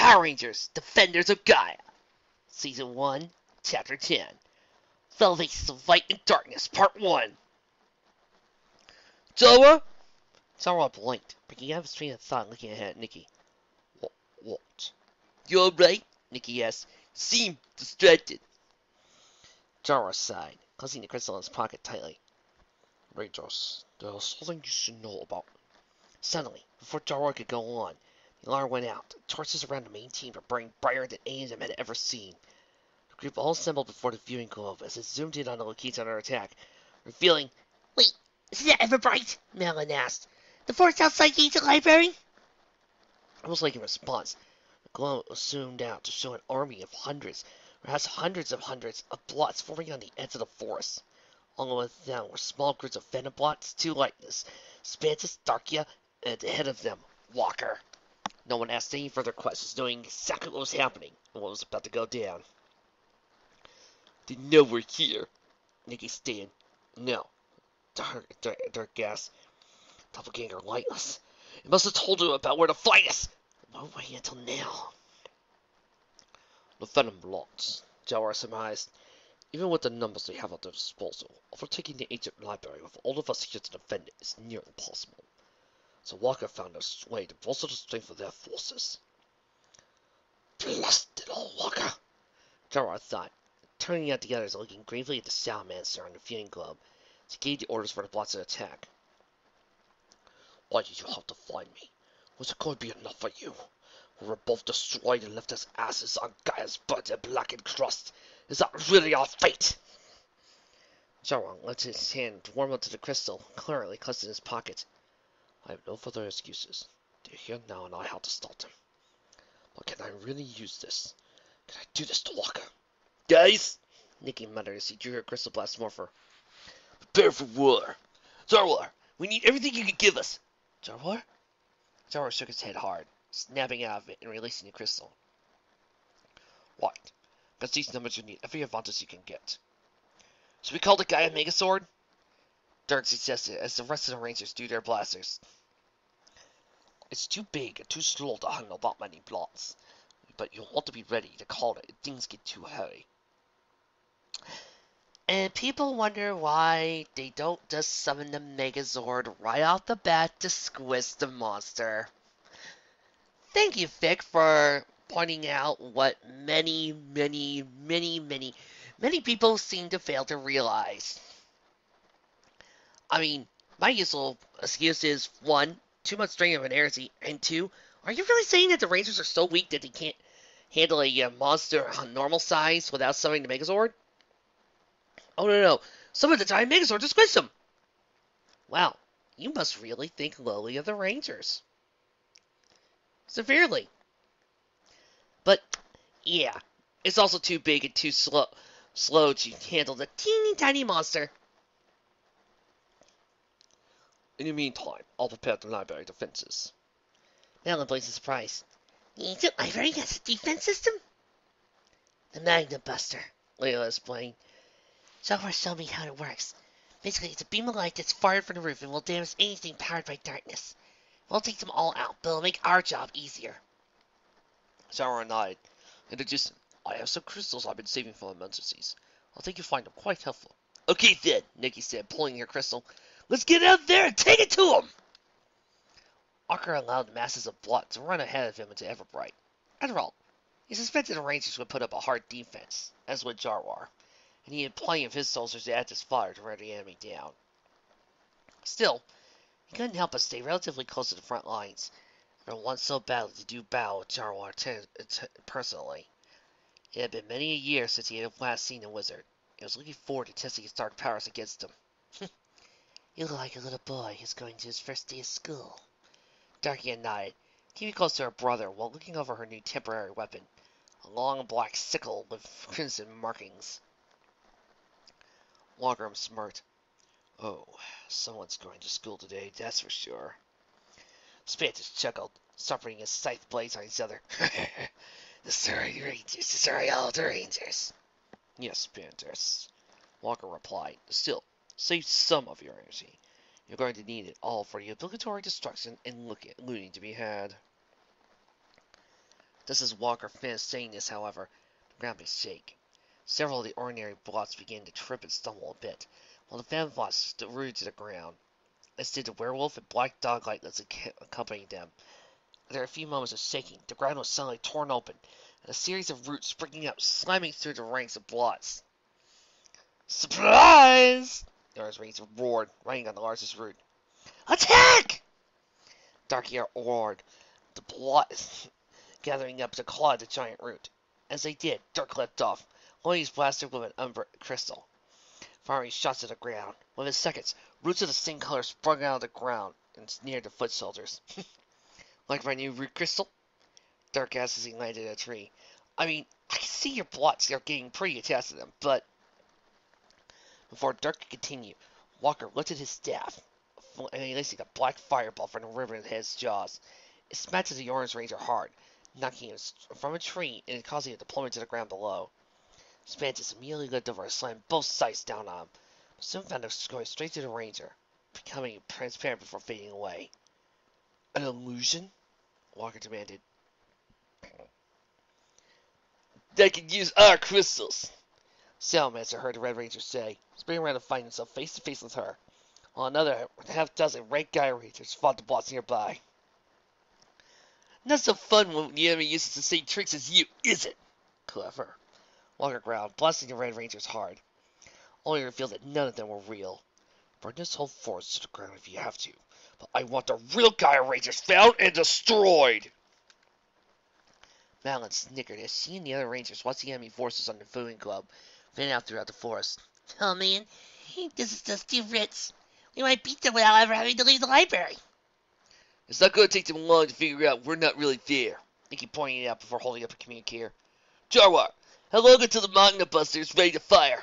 Power Rangers, Defenders of Gaia. Season 1, Chapter 10. Fellow Faces of Light and Darkness, Part 1. Jowar? Jowar blinked, breaking out of his train of thought and looking ahead at Nikki. What? You alright? Nikki asked. You seem distracted. Jowar sighed, closing the crystal in his pocket tightly. Rangers, there's something you should know about. Suddenly, before Jowar could go on, the alarm went out. Torches around the main team were burning brighter than any of them had ever seen. The group all assembled before the viewing globe as it zoomed in on the location under attack, revealing... Wait, isn't that ever bright? Malin asked. The force outside the ancient library? Almost like in response, the globe was zoomed out to show an army of hundreds, perhaps hundreds of blots forming on the edge of the forest. Along with them were small groups of venom blots, two likeness, Spantis, Darkia, and at the head of them, Walker. No one asked any further questions, knowing exactly what was happening and what was about to go down. They know we're here, Nikki stated. No. Dark gas. Doppelganger lightless. It must have told you about where to find us. Why wait until now? The venom blots, Jowar surmised. Even with the numbers they have at their disposal, overtaking the ancient library with all of us here to defend it is near impossible. So Walker found a way to bolster the strength of their forces. Blast it all, Walker! Jowar thought, turning at the others and looking gravely at the sound master on the viewing globe to gauge the orders for the blots to attack. Why did you have to find me? Was it going to be enough for you? We were both destroyed and left as ashes on Gaia's burnt and blackened crust. Is that really our fate? Jowar let his hand warm up to the crystal, clearly clutched in his pocket. I have no further excuses. They're here now and I have to stop them. But can I really use this? Can I do this to Walker? Guys! Nikki muttered as he drew her crystal blast morpher. Prepare for war. Jowar, we need everything you can give us. Jowar? Jowar shook his head hard, snapping out of it and releasing the crystal. What? Because these numbers you need every advantage you can get. Should we call the Gaia Megazord? Dirk suggested as the rest of the Rangers drew their blasters. It's too big and too slow to handle that many blots. But you'll want to be ready to call it if things get too heavy. And people wonder why they don't just summon the Megazord right off the bat to squish the monster. Thank you, Vic, for pointing out what many people seem to fail to realize. I mean, my usual excuse is, 1, too much strain of inertia, and 2, are you really saying that the Rangers are so weak that they can't handle a monster on normal size without summoning the Megazord? Oh, no. Summon the giant Megazord to squish them! Wow, you must really think lowly of the Rangers. Severely. But, yeah, it's also too big and too slow to handle the teeny tiny monster. In the meantime, I'll prepare the library defenses. Malin blinked in surprise. The ancient library has a defense system? The Magnum Buster, Layla explained. Jowar showed me how it works. Basically, it's a beam of light that's fired from the roof and will damage anything powered by darkness. It won't take them all out, but it'll make our job easier. Jowar nodded. Introducing, I have some crystals I've been saving for emergencies. I think you'll find them quite helpful. Okay then, Nikki said, pulling her crystal. Let's get out there and take it to him! Walker allowed the masses of blot to run ahead of him into Everbright. After all, he suspected the Rangers would put up a hard defense, as would Jowar, and he had plenty of his soldiers to add his fire to wear the enemy down. Still, he couldn't help but stay relatively close to the front lines, and once so badly to do battle with Jowar personally. It had been many a year since he had last seen the wizard. He was looking forward to testing his dark powers against him. You look like a little boy who's going to his first day of school. Darkia nodded, keeping close to her brother while looking over her new temporary weapon, a long black sickle with crimson markings. Walker smirked. Oh, someone's going to school today, that's for sure. Spantis chuckled, sharpening his scythe blades on each other. The Surrey Rangers, the Surrey Alder Rangers. Yes, Spantis, Walker replied. Still, save some of your energy. You're going to need it all for the obligatory destruction and looting to be had. Just as Walker finished saying this, however, the ground began to shake. Several of the ordinary blocks began to trip and stumble a bit, while the phantom blocks rooted to the ground. As did the werewolf and black doglight that accompanied them. After a few moments of shaking, the ground was suddenly torn open, and a series of roots springing up, slamming through the ranks of blocks. Surprise! The orange ranger roared, running on the largest root. Attack! Dark Ear roared, the blocks gathering up to claw at the giant root. As they did, Dirk leapt off, holding his blaster with an umber crystal, firing shots at the ground. Within seconds, roots of the same color sprung out of the ground and near the foot soldiers. Like my new root crystal? Dirk asked as he landed in a tree. I mean, I can see your blocks are getting pretty attached to them, but... Before Dirk could continue, Walker lifted his staff, and releasing a black fireball from the river in his jaws. It smacked the orange ranger hard, knocking him from a tree and causing it to plummet to the ground below. Spantis immediately leaped over and slammed both sights down on him, but soon found it going straight to the ranger, becoming transparent before fading away. An illusion? Walker demanded. They can use our crystals, Sailmaster heard the Red Ranger say, spinning around to find himself face to face with her, while another half-dozen rank Gaia Rangers fought the blocks nearby. Not so fun when the enemy uses the same tricks as you, is it? Clever. Walker growled, blasting the Red Rangers hard, only to reveal that none of them were real. Burn this whole forest to the ground if you have to, but I want the real Gaia Rangers found and destroyed! Madeline snickered as she and the other Rangers watched the enemy forces on the Fooding Club fan out throughout the forest. Oh man, this is just too rich. We might beat them without ever having to leave the library. It's not going to take them long to figure out we're not really there, Nikki pointed out before holding up a communicator. Jowar, how long until the Magna Buster is ready to fire?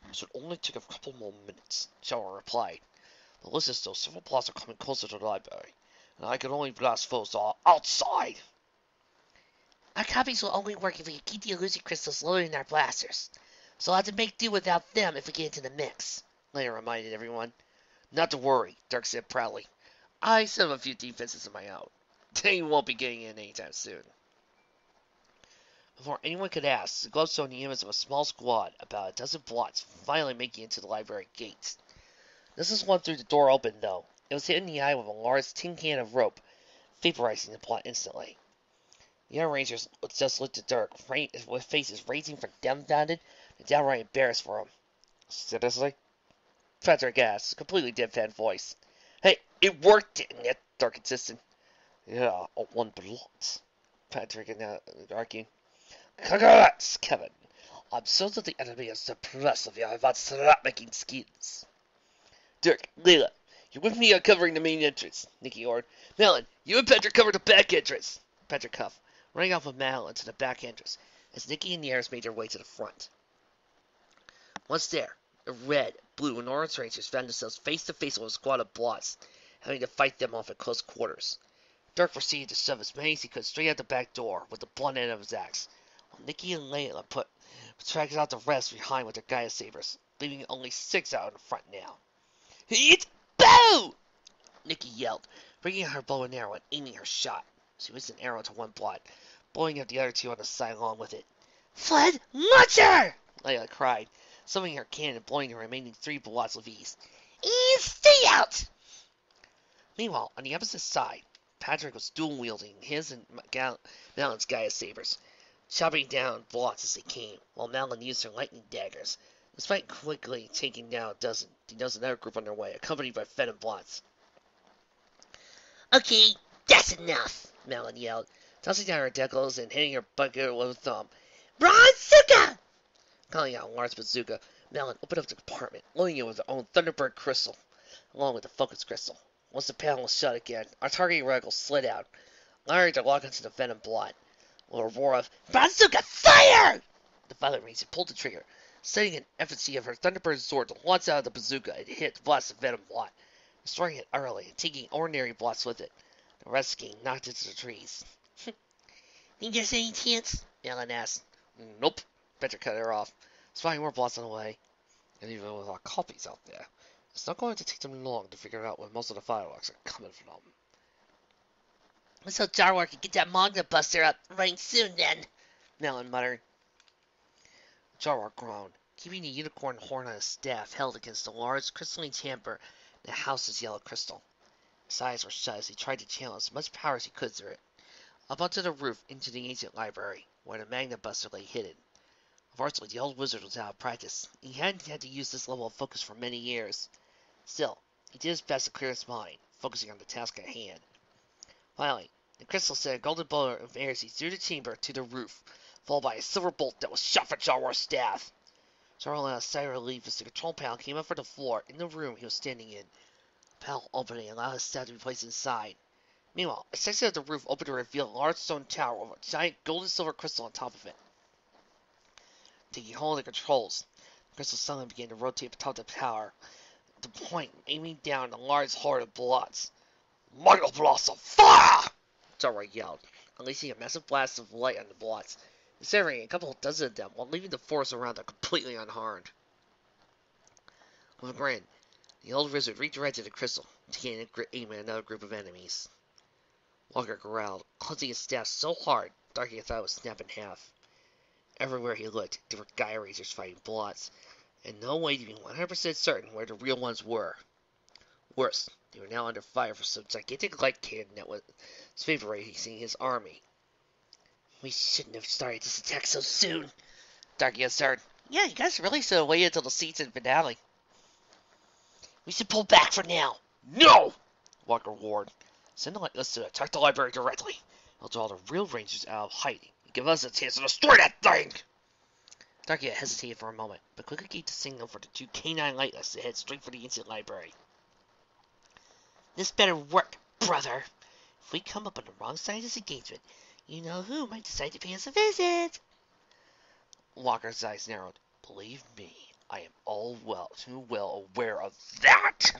It should only take a couple more minutes, Jowar replied. The list is still several blocks are coming closer to the library, and I can only blast foes all outside. Our copies will only work if we can keep the illusion crystals loaded in our blasters. So I'll have to make do without them if we get into the mix, Leia reminded everyone. Not to worry, Dirk said proudly. I set up a few defenses of my own. They won't be getting in anytime soon. Before anyone could ask, the globe showed the image of a small squad, about a dozen blocks, finally making it to the library gates. This is one through the door open, though. It was hit in the eye with a large tin can of rope, vaporizing the plot instantly. The other Rangers just looked at Dirk, with faces raging from dumbfounded and downright embarrassed for him. Seriously? Patrick asked, a completely deadpan voice. Hey, it worked, didn't it? Dirk insisted. Yeah, one blot, Patrick argued. Congrats, Kevin. I'm sure that the enemy is suppressed if you have about stop making schemes. Dirk, Leela, you're with me on covering the main entrance, Nikki ordered. Melon, you and Patrick cover the back entrance. Patrick huffed, running off with Madeline to the back entrance, as Nikki and Yaris made their way to the front. Once there, the red, blue, and orange Rangers found themselves face to face with a squad of blots, having to fight them off at close quarters. Dirk proceeded to shove as many as he could straight out the back door with the blunt end of his axe, while Nikki and Layla dragged out the rest behind with their Gaia sabers, leaving only 6 out in the front now. Hit! Bow! Nikki yelled, bringing out her bow and arrow and aiming her shot. She whizzed an arrow to one blot, blowing up the other 2 on the side along with it. Flood Launcher! Layla cried, summoning her cannon and blowing the remaining 3 blots with ease. And stay out! Meanwhile, on the opposite side, Patrick was dual-wielding his and Madeline's Gaia sabers, chopping down blots as they came, while Madeline used her lightning daggers, despite quickly taking down another group on their way, accompanied by Fed and blots. Okay, that's enough, Madeline yelled, tossing down her decals and hitting her bucket with a thumb. Bazooka! Calling out a large bazooka, Madeline opened up the compartment, loading it with her own Thunderbird crystal, along with the focus crystal. Once the panel was shut again, our targeting reticle slid out, allowing to lock onto the Venom blot. With a roar of Bazooka Fire! The Violet Ranger pulled the trigger, setting an effigy of her Thunderbird sword to launch out of the bazooka and hit the blast of Venom blot, destroying it utterly and taking ordinary blots with it. The rest getting knocked into the trees. Think there's any chance? Madeline asked. Nope. Petra cut her off, spotting more blots on the way. And even with our copies out there, it's not going to take them long to figure out where most of the fireworks are coming from. Let's hope Jowar can get that Magna Buster up running soon then, Melon muttered. Jowar groaned, keeping the unicorn horn on his staff held against the large crystalline chamber in the house's yellow crystal. His eyes were shut as he tried to channel as much power as he could through it. Up onto the roof into the ancient library, where the Magna Buster lay hidden. Unfortunately, the old wizard was out of practice. He hadn't had to use this level of focus for many years. Still, he did his best to clear his mind, focusing on the task at hand. Finally, the crystal sent a golden bolt of air through the chamber to the roof, followed by a silver bolt that was shot from Jawar's staff. Jowar let a sigh of relief as the control panel came up from the floor in the room he was standing in. The panel opened and allowed his staff to be placed inside. Meanwhile, a section of the roof opened to reveal a large stone tower with a giant gold and silver crystal on top of it. Taking hold of the controls, the crystal suddenly began to rotate atop the tower, the point aiming down a large horde of blots. Michael Blast of Fire! Jowar yelled, unleashing a massive blast of light on the blots, incinerating a couple of dozen of them while leaving the forest around them completely unharmed. With a grin, the old wizard redirected the crystal, taking aim at another group of enemies. Walker growled, clenching his staff so hard, Darky thought it would snap in half. Everywhere he looked, there were Gaia Rangers fighting blots, and no way to be 100% certain where the real ones were. Worse, they were now under fire from some gigantic light cannon that was vaporizing his army. We shouldn't have started this attack so soon, Darky started. Yeah, you guys really should have waited until the season finale. We should pull back for now. No! Walker roared. Send the Lightless to attack the library directly. It'll draw the real Rangers out of hiding and give us a chance to destroy that thing! Darky hesitated for a moment, but quickly gave the signal for the two canine Lightless to head straight for the ancient library. This better work, brother. If we come up on the wrong side of this engagement, you know who might decide to pay us a visit. Walker's eyes narrowed. Believe me, I am too well aware of that.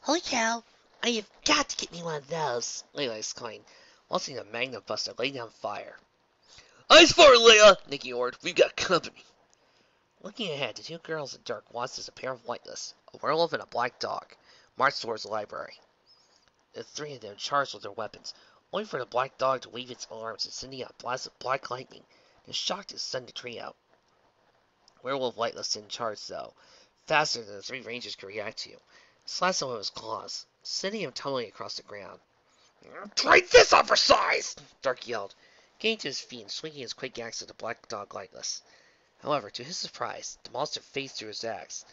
Holy cow, I have got to get me one of those, Layla exclaimed, while seeing a Magna Buster lay down fire. Eyes forward, Layla, Nikki ordered. We've got company. Looking ahead, the two girls in dark watched as a pair of Lightless, a werewolf and a black dog, marched towards the library. The three of them charged with their weapons, only for the black dog to wave its arms and sending out blasts of black lightning that shocked and stunned the trio. Werewolf Lightless didn't charge, though, faster than the three rangers could react to, slashed him with his claws, sending him tumbling across the ground. Try this on for size! Dark yelled, getting to his feet and swinging his quick axe at the black dog Lightless. However, to his surprise, the monster phased through his axe,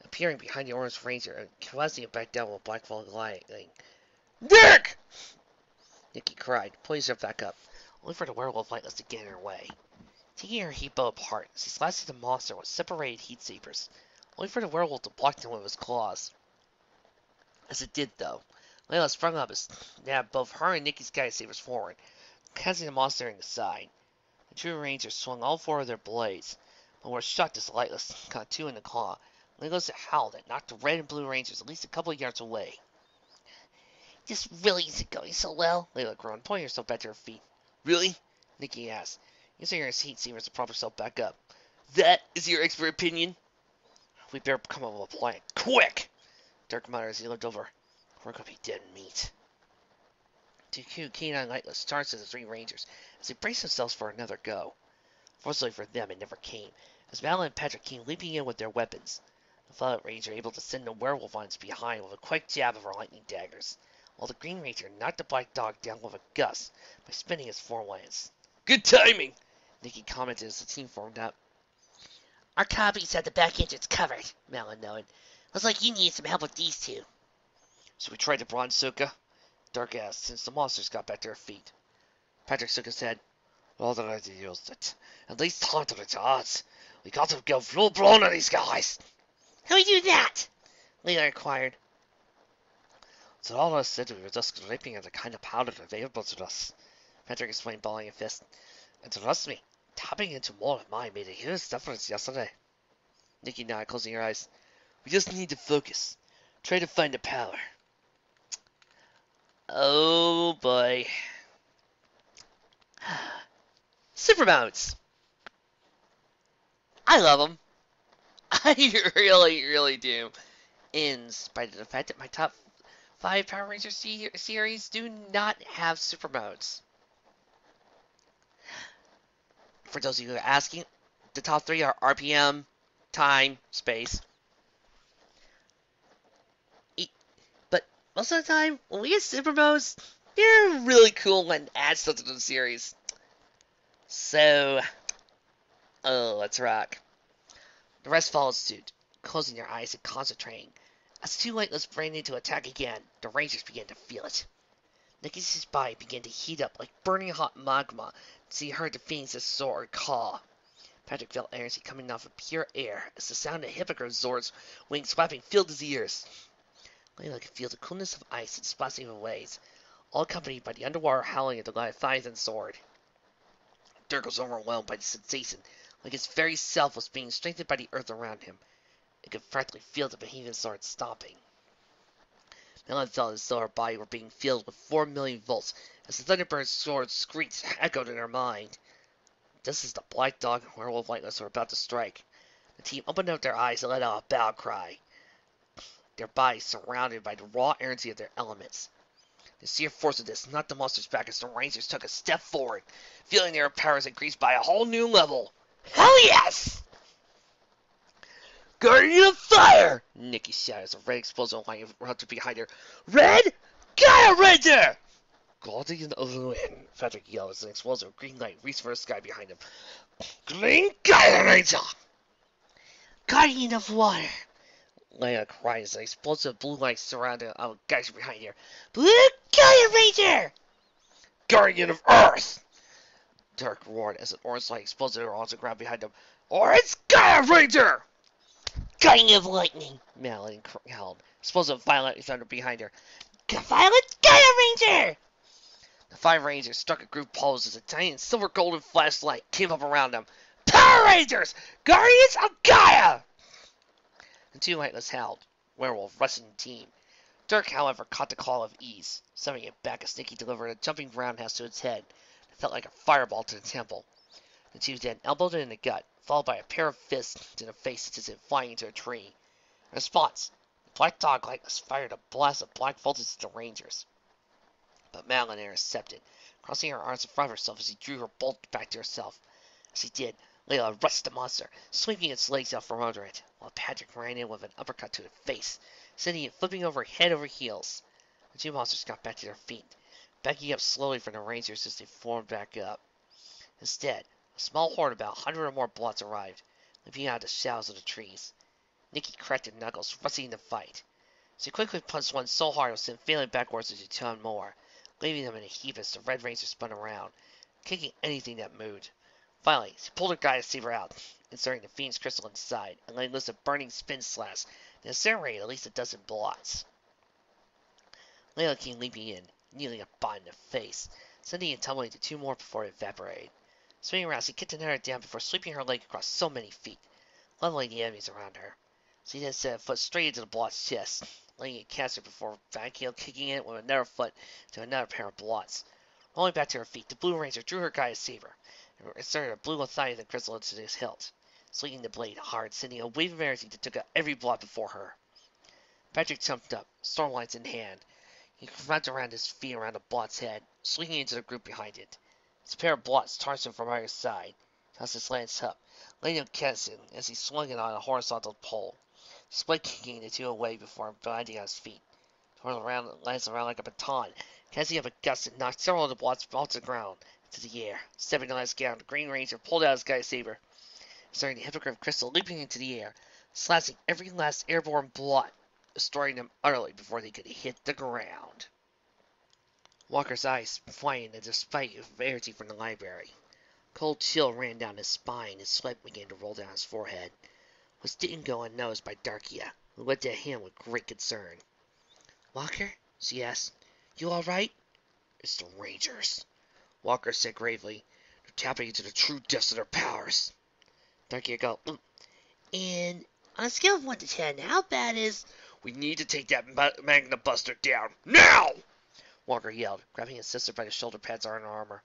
appearing behind the orange ranger and causing him back down with a black ball lightning. Nick! Nikki cried, pulling herself back up, only for the werewolf Lightless to get in her way. Taking her heat bow apart, she slashed at the monster with separated heat sabers, only for the werewolf to block them with his claws. As it did, though, Layla sprung up and nabbed both her and Nikki's Gaia sabers forward, casting the monster in the side. The two rangers swung all four of their blades, but were shocked as the Lightless caught two in the claw. Layla's a howl that knocked the red and blue rangers at least a couple of yards away. This really isn't going so well, Layla groaned, pulling herself back to her feet. Really? Nikki asked, using her heat sabers to prop herself back up. That is your expert opinion? We better come up with a plan. Quick! Dirk muttered as he looked over. We're gonna be dead meat. Two canine Lightless charged at the three rangers as they braced themselves for another go. Fortunately for them, it never came, as Mal and Patrick came leaping in with their weapons. The Violet Ranger able to send the werewolf on his behind with a quick jab of her lightning daggers, while the Green Ranger knocked the black dog down with a gust by spinning his forelance. Good timing! Nikki commented as the team formed up. Our copies had the back entrance covered, Malin noted. Looks like you need some help with these two. Should we try the Bronze Suka? Dark asked, since the monsters got back to their feet. Patrick shook his head. Well, then I used it. At least time to the odds. We got to go full blown on these guys. How do we do that? Leela inquired. So all of us said we were just scraping at the kind of powder available to us, Patrick explained, balling a fist. And trust me, tapping into more of mine made a huge difference yesterday. Nikki nodded, closing her eyes. We just need to focus. Try to find the power. Oh boy. Super modes. I love them. I really, really do. In spite of the fact that my top 5 Power Ranger series do not have super modes. For those of you who are asking, the top 3 are RPM, time, space. But most of the time, when we get super modes, they're really cool and add something to the series. So, let's rock. The rest followed suit, closing their eyes and concentrating. As the two Lightless ran into attack again, the Rangers began to feel it. Nikki's body began to heat up like burning hot magma as he heard the Phoenix's sword caw. Patrick felt energy coming off of pure air as the sound of Hippogriff Zord's wings flapping filled his ears. Layla could feel the coolness of ice and splashing of waves, all accompanied by the underwater howling of the Leviathan sword. Dirk was overwhelmed by the sensation, like his very self was being strengthened by the earth around him. He could practically feel the behemoth sword stomping. Melon felt as though her body were being filled with 4 million volts as the Thunderbird's sword screech echoed in her mind. Just as the Black Dog and Werewolf Lightless were about to strike, the team opened up their eyes and let out a battle cry. Their bodies surrounded by the raw energy of their elements. The sheer force of this knocked the monsters back as the Rangers took a step forward, feeling their powers increased by a whole new level. Hell yes! Guardian of Fire! Nikki shouted as a red explosion line erupted behind her. Red? Gaia Ranger! Guardian of the Wind, Patrick yelled as an explosive green light reached for the sky behind him. Green Gaia Ranger! Guardian of Water! Leia cried as an explosive blue light surrounded a geyser behind her. Blue Gaia Ranger! Guardian of Earth! Dirk roared as an orange light exploded onto the ground behind him. Orange Gaia Ranger! Guardian of Lightning! Madeline howled. Explosive violet thunder behind her. Violet Gaia Ranger! The 5 Rangers struck a group pose as a tiny silver golden flashlight came up around them. Power Rangers! Guardians of Gaia! The 2 Lightless howled. Werewolf wrestling team. Dirk, however, caught the call of ease, sending it back as Nikki delivered a jumping roundhouse to its head. It felt like a fireball to the temple. The 2 then elbowed it in the gut, followed by a pair of fists to the face that sent it flying into a tree. In response, the Black Dog Lightless fired a blast of black voltage at the Rangers. But Madeline intercepted, crossing her arms in front of herself as he drew her bolt back to herself. As he did, Layla rushed the monster, swinging its legs out from under it, while Patrick ran in with an uppercut to the face, sending it flipping over head over heels. The 2 monsters got back to their feet, backing up slowly from the Rangers as they formed back up. Instead, a small horde of about 100 or more bloods arrived, leaping out of the shadows of the trees. Nikki cracked her knuckles, wrestling the fight. She quickly punched one so hard it sent failing backwards as she turned more, leaving them in a heap as the Red Ranger spun around, kicking anything that moved. Finally, she pulled her Gaia Saber out, inserting the Phoenix crystal inside, and letting loose a burning spin slash that incinerated at least a dozen blocks. Layla came leaping in, kneeling a bot in the face, sending it tumbling to 2 more before it evaporated. Swinging around, she kicked another down before sweeping her leg across so many feet, leveling the enemies around her. She then set a foot straight into the blot's chest, letting it catch her before backheel kicking it with another foot to another pair of blots. Rolling back to her feet, the Blue Ranger drew her Gaia Saber, and inserted a blue Leviathan crystal into his hilt, swinging the blade hard, sending a wave of energy that took out every blot before her. Patrick jumped up, stormlights in hand. He wrapped around his feet around the blot's head, swinging into the group behind it. His pair of blots charged him from either side, tossed his lance up, letting him catch him as he swung it on a horizontal pole, split kicking the 2 away before landing on his feet. Twirled around and lands around like a baton, catching up a gust and knocked several of the blots off the ground into the air. Stepping to the last ground, the Green Ranger pulled out his Gaia Saber, starting the Hippogriff crystal leaping into the air, slashing every last airborne blot, destroying them utterly before they could hit the ground. Walker's eyes flying at the spite of energy from the library. Cold chill ran down his spine and sweat began to roll down his forehead, which didn't go unnoticed by Darkia, who looked at him with great concern. Walker? She asked. You all right? It's the Rangers, Walker said gravely. They're tapping into the true depths of their powers. Darkia go, And on a scale of 1 to 10, how bad is... We need to take that Magna Buster down, now! Walker yelled, grabbing his sister by the shoulder pads on her armor.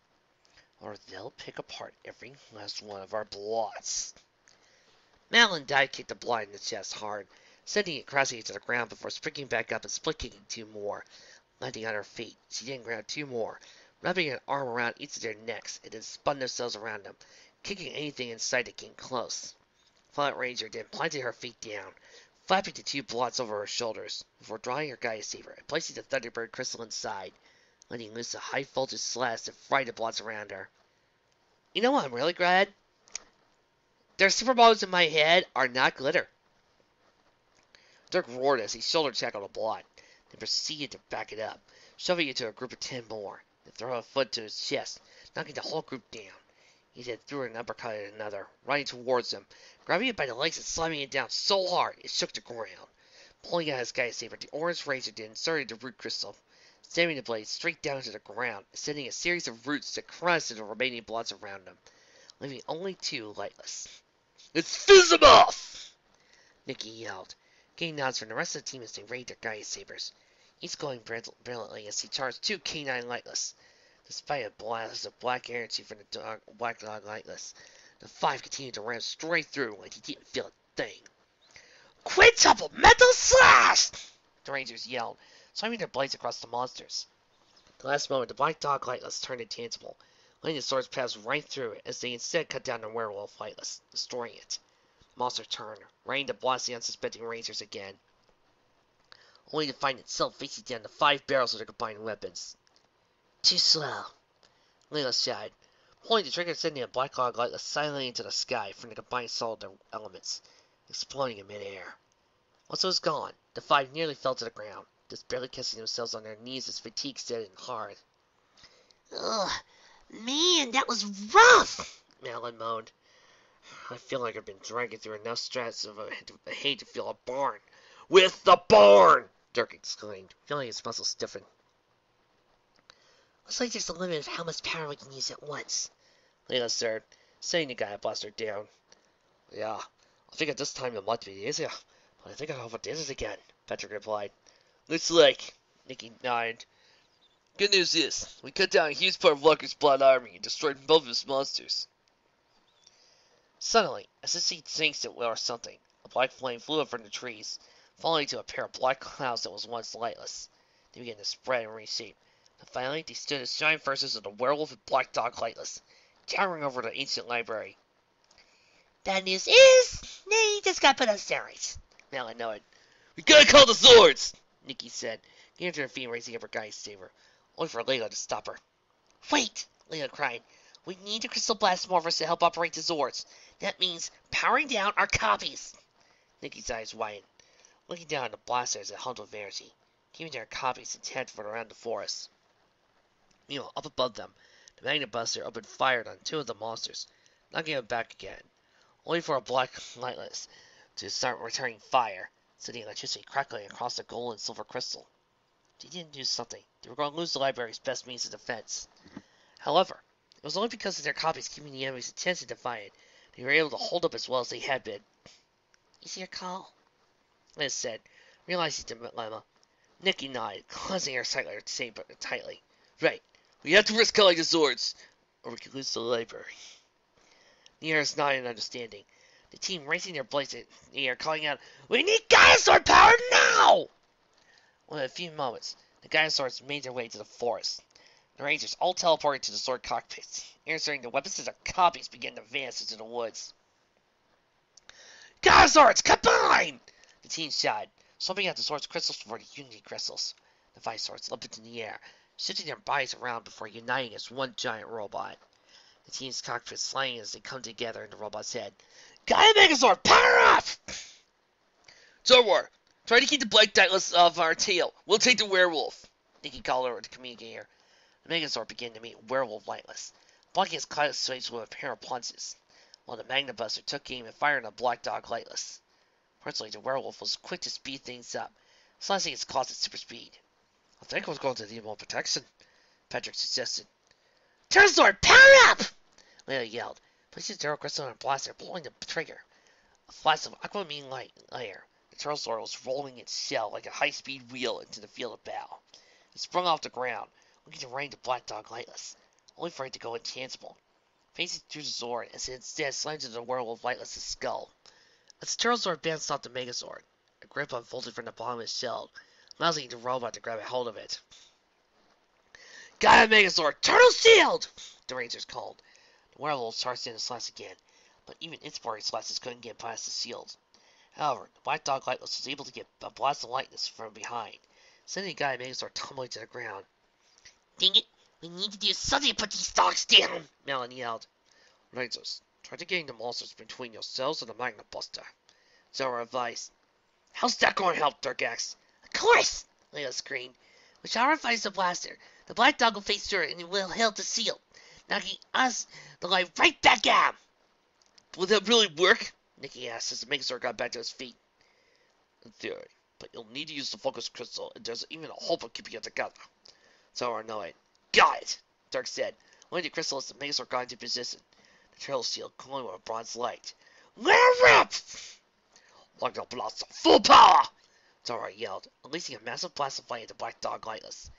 Or they'll pick apart every last one of our blots. Madeline dive-kicked the blot in the chest hard, sending it crashing into the ground before springing back up and split-kicking 2 more, landing on her feet. She then grabbed 2 more, wrapping an arm around each of their necks, and then spun themselves around them, kicking anything in sight that came close. Violet Ranger then planted her feet down, flapping the 2 blots over her shoulders, before drawing her Gaia Saber and placing the Thunderbird crystal inside, letting loose a high-voltage slash to fry the blots around her. You know what I'm really glad? Their superpowers in my head are not glitter. Dirk roared as he shoulder tackled a blot, then proceeded to back it up, shoving it to a group of 10 more, then throw a foot to his chest, knocking the whole group down. He then threw an uppercut at another, running towards them, grabbing it by the legs and slamming it down so hard it shook the ground. Pulling out his Gaia Saber, the orange razor then inserted the root crystal, stabbing the blade straight down to the ground, and sending a series of roots to crush the remaining blots around them, leaving only 2 lightless. "Let's fizz them off!" Nikki yelled, getting nods from the rest of the team as they raided their Gaia Sabers, each going brilliantly as he charged 2 canine lightless. Despite a blast of black energy from the black dog lightless, the 5 continued to ram straight through like he didn't feel a thing. "Quintuple mental slash!" the Rangers yelled, slamming their blades across the monsters. At the last moment, the black dog lightless turned intangible, letting the swords pass right through it as they instead cut down the werewolf lightless, destroying it. The monster turned, raining to blast the unsuspecting Rangers again, only to find itself facing down the 5 barrels of their combined weapons. "Too slow," Layla sighed, pulling the trigger and sending a black dog lightless silently into the sky from the combined solid elements, exploding in midair. Once it was gone, the 5 nearly fell to the ground, just barely catching themselves on their knees as fatigue set in hard. "Ugh, man, that was rough," Madeline moaned. "I feel like I've been dragging through enough stress of a hate to feel a barn." "With the barn!" Dirk exclaimed, feeling his muscles stiffen. "Looks like there's a limit of how much power we can use at once," Layla said, setting the Gaia blaster down. "Yeah, I think at this time it might be easier, but I think I'll overdid it again," Patrick replied. "Looks like," Nikki nodded. "Good news is, we cut down a huge part of Walker's Blood Army and destroyed both of his monsters." Suddenly, as if he sensed it or something, a black flame flew up from the trees, falling to a pair of black clouds that was once lightless. They began to spread and reshape. And finally, they stood as giant versions of the werewolf and black dog lightless, towering over the ancient library. "Bad news is, they just got put on steroids," Malin nodded. "We gotta call the Zords!" Nikki said, getting to her feet and raising up her Gaia Saber, only for Layla to stop her. "Wait!" Layla cried. "We need the Crystal Blast Morphers to help operate the Zords. That means powering down our copies." Nikki's eyes widened, looking down at the blasters that hummed with energy, keeping their copies intent for around the forest. Meanwhile, up above them, the Magnet Buster opened fire on 2 of the monsters, knocking them back again, only for a black lightless to start returning fire, sending electricity crackling across the gold and silver crystal. If they didn't do something, they were going to lose the library's best means of defense. However, it was only because of their copies keeping the enemy's attention defiant they were able to hold up as well as they had been. "Easy your call," Liz said, realizing the dilemma. Nikki nodded, closing her sight saber tightly. "Right. We have to risk calling the Zords, or we could lose the library." The others nodded in understanding, the team raising their blades in the air, calling out, "We need Gaia Sword power now!" Within a few moments, the Gaia Swords made their way to the forest. The Rangers all teleported to the sword cockpits, answering the weapons as their copies began to advance into the woods. "Gaia Swords, combine!" the team shouted, swapping out the Sword's crystals for the Unity crystals. The 5 swords leaped into the air, shifting their bodies around before uniting as one giant robot. The team's cockpits sliding as they come together in the robot's head. "Gaia Megazord, power up!" "Jowar, try to keep the black lightless off our tail. We'll take the werewolf," Nikki called over the communicator. The Megazord began to meet werewolf lightless, blocking his cloud swings with a pair of punches, while the Magnet Buster took aim and fired on the black dog lightless. Fortunately, the werewolf was quick to speed things up, slashing its claws at super speed. "I think I was going to need more protection," Patrick suggested. "Pterosaur, power up!" Layla yelled, placing the Zero Crystal on a blaster, pulling the trigger. A flash of aquamarine light layer. The Pterosaur was rolling its shell like a high-speed wheel into the field of battle. It sprung off the ground, looking to rain the black dog lightless, only for it to go intangible, facing through the Zord as it instead slammed into the werewolf lightless's skull. As the Pterosaur bounced off the Megazord, A grip unfolded from the bottom of his shell, allowing the robot to grab a hold of it. Gaia Megazord, Turtle Shield! The Rangers called. The werewolf charged in and slashed again, but even its body slashes couldn't get past the shield. However, the Black Dog Lightless was able to get a blast of lightness from behind, sending Gaia Megazord tumbling to the ground. Dang it! We need to do something to put these dogs down! Melon yelled. Rangers, try to gain the monsters between yourselves and the Magna Buster. Jowar advised. How's that going to help, Dirkax? Of course! Leo screamed. When Jowar finds the blaster, the Black Dog will face through it and will hit the shield, knocking us, the light, right back at him! Will that really work? Nikki asked as the Megazord got back to his feet. In theory, but you'll need to use the focus crystal, and there's even a hope of keeping it together. Jowar nodded. Got it! Dirk said. When the crystal as the Megazord got into position, the turtle shield glowing with a bronze light. Let her rip! Like the blast of full power! Jowar yelled, releasing a massive blast of light at the Black Dog Lightless.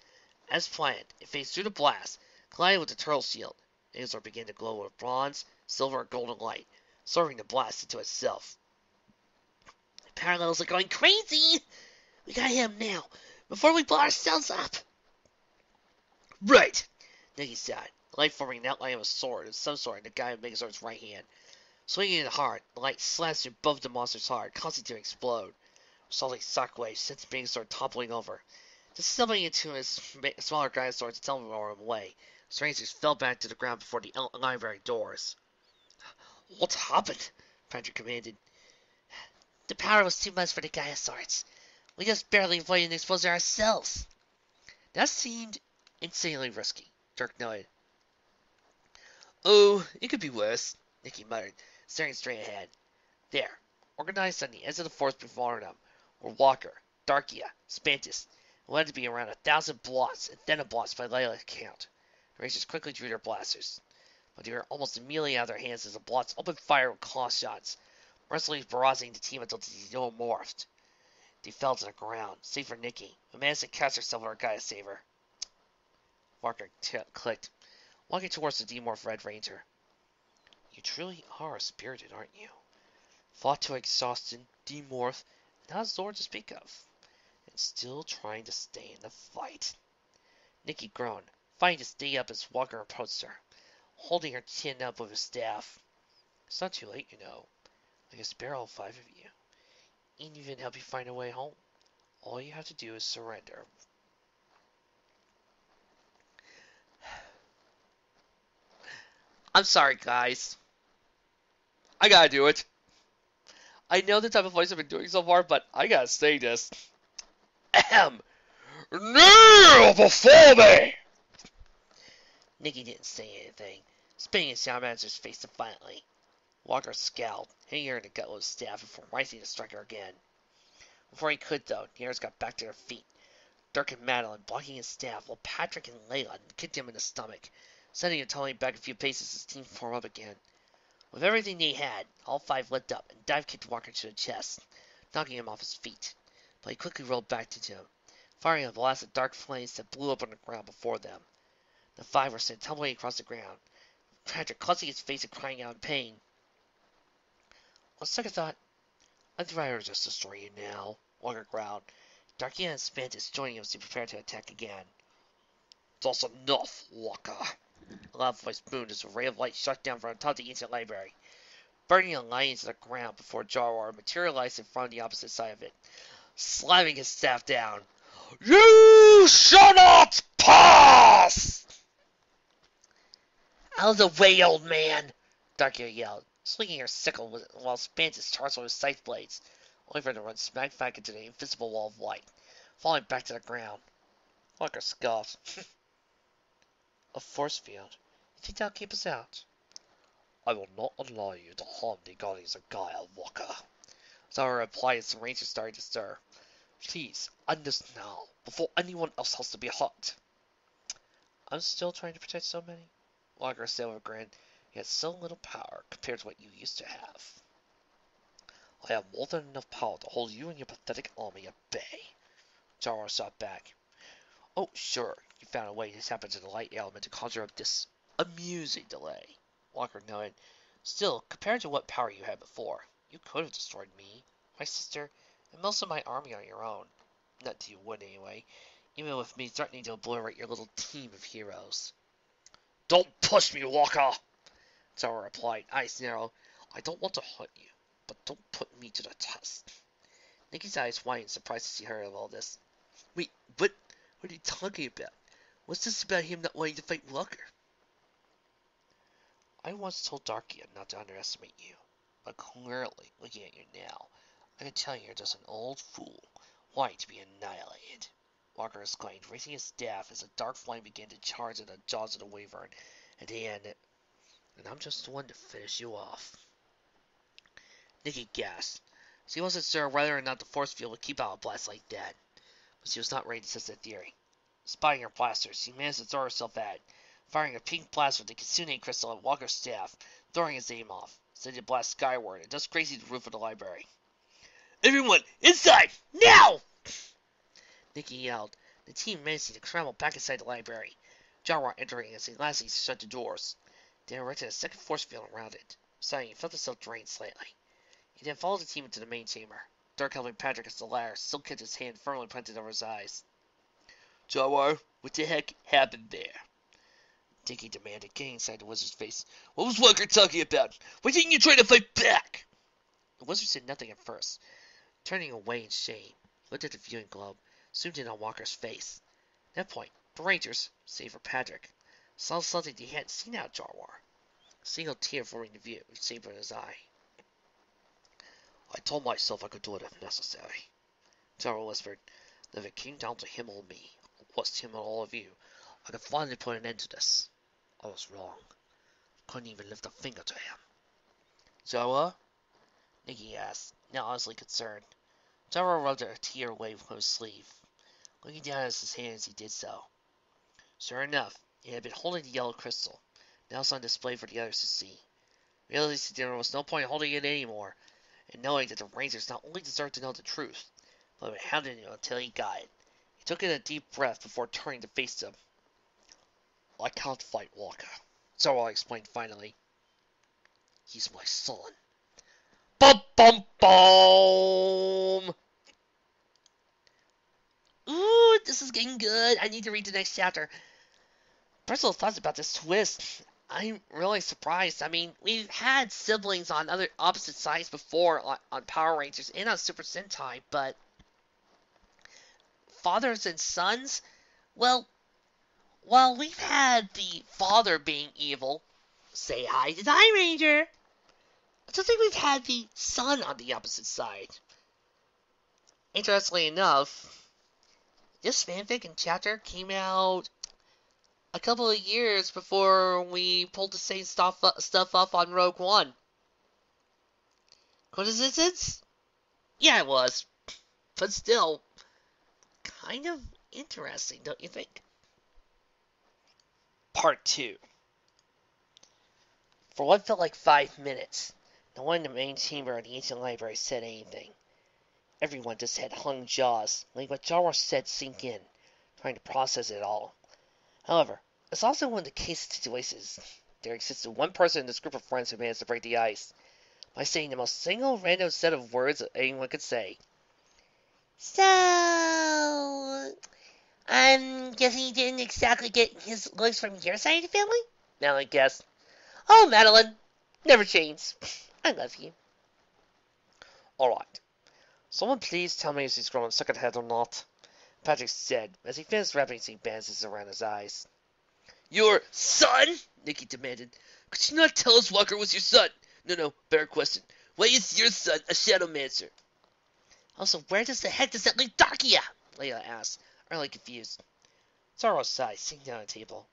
As planned, it phased through the blast, colliding with the turtle shield. The Megazord began to glow with bronze, silver, and golden light, absorbing the blast into itself. The parallels are going crazy! We gotta hit him now, before we blow ourselves up! Right! Nikki said, the light forming an outline of a sword of some sort in the Gaia Megazord's right hand. Swinging it hard, the light slashed above the monster's heart, causing it to explode. Resulting shockwave sent the Megazord toppling over. Disassembling into his smaller Gaia sword to teleport him away, the Rangers fell back to the ground before the library doors. What happened? Patrick commanded. The power was too much for the Gaia swords. We just barely avoided an explosion ourselves. That seemed insanely risky, Dirk noted. Oh, it could be worse, Nikki muttered, staring straight ahead. There, organized on the edge of the forest before them, were Walker, Darkia, Spantis, and wanted to be around 1,000 blots and Thenoblots by Layla's count. The Rangers quickly drew their blasters, but they were almost immediately out of their hands as the blots opened fire with claw shots, mercilessly barraging the team until they demorphed. They fell to the ground, save for Nikki, who managed to catch herself with her Gaia Saber. Walker clicked, walking towards the demorphed Red Ranger. You truly are spirited, aren't you? Fought to exhaustion, demorphed, not a Zord to speak of, and still trying to stay in the fight. Nikki groaned, fighting to stay up as Walker approached her, holding her chin up with his staff. It's not too late, you know. I can spare all 5 of you, and even help you find a way home. All you have to do is surrender. I'm sorry, guys. I gotta do it. I know the type of voice I've been doing so far, but I gotta say this. Ahem. Kneel before me! Nikki didn't say anything, spitting in Salamander face defiantly. Walker scowled, hitting her in the gut with his staff before rising to strike her again. Before he could, though, the others got back to their feet, Dirk and Madeline blocking his staff, while Patrick and Layla kicked him in the stomach, sending him tumbling back a few paces as his team formed up again. With everything they had, all 5 leapt up and dive-kicked Walker to the chest, knocking him off his feet. But he quickly rolled back to him, firing a blast of dark flames that blew up on the ground before them. The 5 were sent tumbling across the ground, Patrick clutching his face and crying out in pain. On second thought, I'd rather just destroy you now, Walker growled. Darkia and Spantis joining him as he prepared to attack again. That's enough, Walker. A loud voice boomed as a ray of light shot down from atop the ancient library, burning a line into the ground before Jowar materialized in front of the opposite side of it, slamming his staff down. You shall not pass! Out of the way, old man! Darkia yelled, swinging her sickle while Spantis charged with his scythe blades, only for it to run smack back into the invisible wall of light, falling back to the ground. Walker scoffed. A force field. You think that'll keep us out? I will not allow you to harm the guardians of Gaia, Walker. Zara replied as the Rangers started to stir. Please, end this now, before anyone else has to be hurt. I'm still trying to protect so many, Walker said with a grin. You had so little power compared to what you used to have. I have more than enough power to hold you and your pathetic army at bay. Jowar shot back. Oh, sure, you found a way to tap into the light element to conjure up this amusing delay, Walker noted. Still, compared to what power you had before, you could have destroyed me, my sister, and most of my army on your own. Not that you would anyway, even with me threatening to obliterate your little team of heroes. Don't push me, Walker! Jowar replied, eyes narrow. I don't want to hurt you, but don't put me to the test. Nikki's eyes widened, surprised to see her of all this. Wait, what are you talking about? What's this about him not wanting to fight Walker? I once told Darkia not to underestimate you, but clearly, looking at you now, I can tell you're just an old fool, wanting to be annihilated. Walker exclaimed, raising his staff as a dark flame began to charge at the jaws of the wyvern, and he ended, and I'm just the one to finish you off. Nikki gasped. She wasn't sure whether or not the force field would keep out a blast like that, but she was not ready to test the theory. Spotting her blaster, she managed to throw herself at it, firing a pink blast with the Kitsune crystal at Walker's staff, throwing his aim off, sending the blast skyward and just grazing the roof of the library. Everyone, inside! Now! Nikki yelled, the team managing to scramble back inside the library. Jowar entering as he lastly shut the doors. They erected a second force field around it. Suddenly, he felt himself drained slightly. He then followed the team into the main chamber. Dirk helping Patrick as the latter still kept his hand firmly planted over his eyes. Jowar, what the heck happened there? Nikki demanded, getting inside the wizard's face. What was Walker talking about? Why didn't you try to fight back? The wizard said nothing at first. Turning away in shame, he looked at the viewing globe, zoomed in on Walker's face. At that point, the Rangers, save for Patrick, saw something they hadn't seen out of Jowar. A single tear forming the view, saved in his eye. I told myself I could do it if necessary, Jowar whispered. If it came down to him or me, or was him or all of you, I could finally put an end to this. I was wrong. Couldn't even lift a finger to him. Jowar? Nikki asked, now honestly concerned. Jowar rubbed a tear away from his sleeve, looking down at his hand as he did so. Sure enough, he had been holding the yellow crystal, now it's on display for the others to see. Realizing there was no point in holding it anymore, and knowing that the Rangers not only deserved to know the truth, but would hound him until he got it. He took in a deep breath before turning to face them. I can't fight Walker, Jowar explained finally. He's my son. Bum bum bum! Ooh, this is getting good. I need to read the next chapter. Personal thoughts about this twist. I'm really surprised. I mean, we've had siblings on other opposite sides before on Power Rangers and on Super Sentai, but fathers and sons? Well, while we've had the father being evil, say hi to Time Ranger, I don't think we've had the son on the opposite side. Interestingly enough, this fanfic and chapter came out a couple of years before we pulled the same stuff up on Rogue One. Coincidence? Yeah, it was. But still, kind of interesting, don't you think? Part 2. For what felt like 5 minutes, no one in the main chamber of the ancient library said anything. Everyone just had hung jaws, letting what Jowar said sink in, trying to process it all. However, it's also one of the case situations. There existed one person in this group of friends who managed to break the ice by saying the most single random set of words that anyone could say. So, I'm guessing you didn't exactly get his looks from your side of the family? Madeline guessed. Oh, Madeline, never change. I love you. Alright. Someone please tell me if he's growing second head or not, Patrick said as he finished wrapping some bandages around his eyes. Your son? Nikki demanded. Could you not tell us Walker was your son? No, better question. Why is your son a Shadowmancer? Also, where does the heck does that leave Darkia? Layla asked, early confused. Zara sighed, sitting down at the table.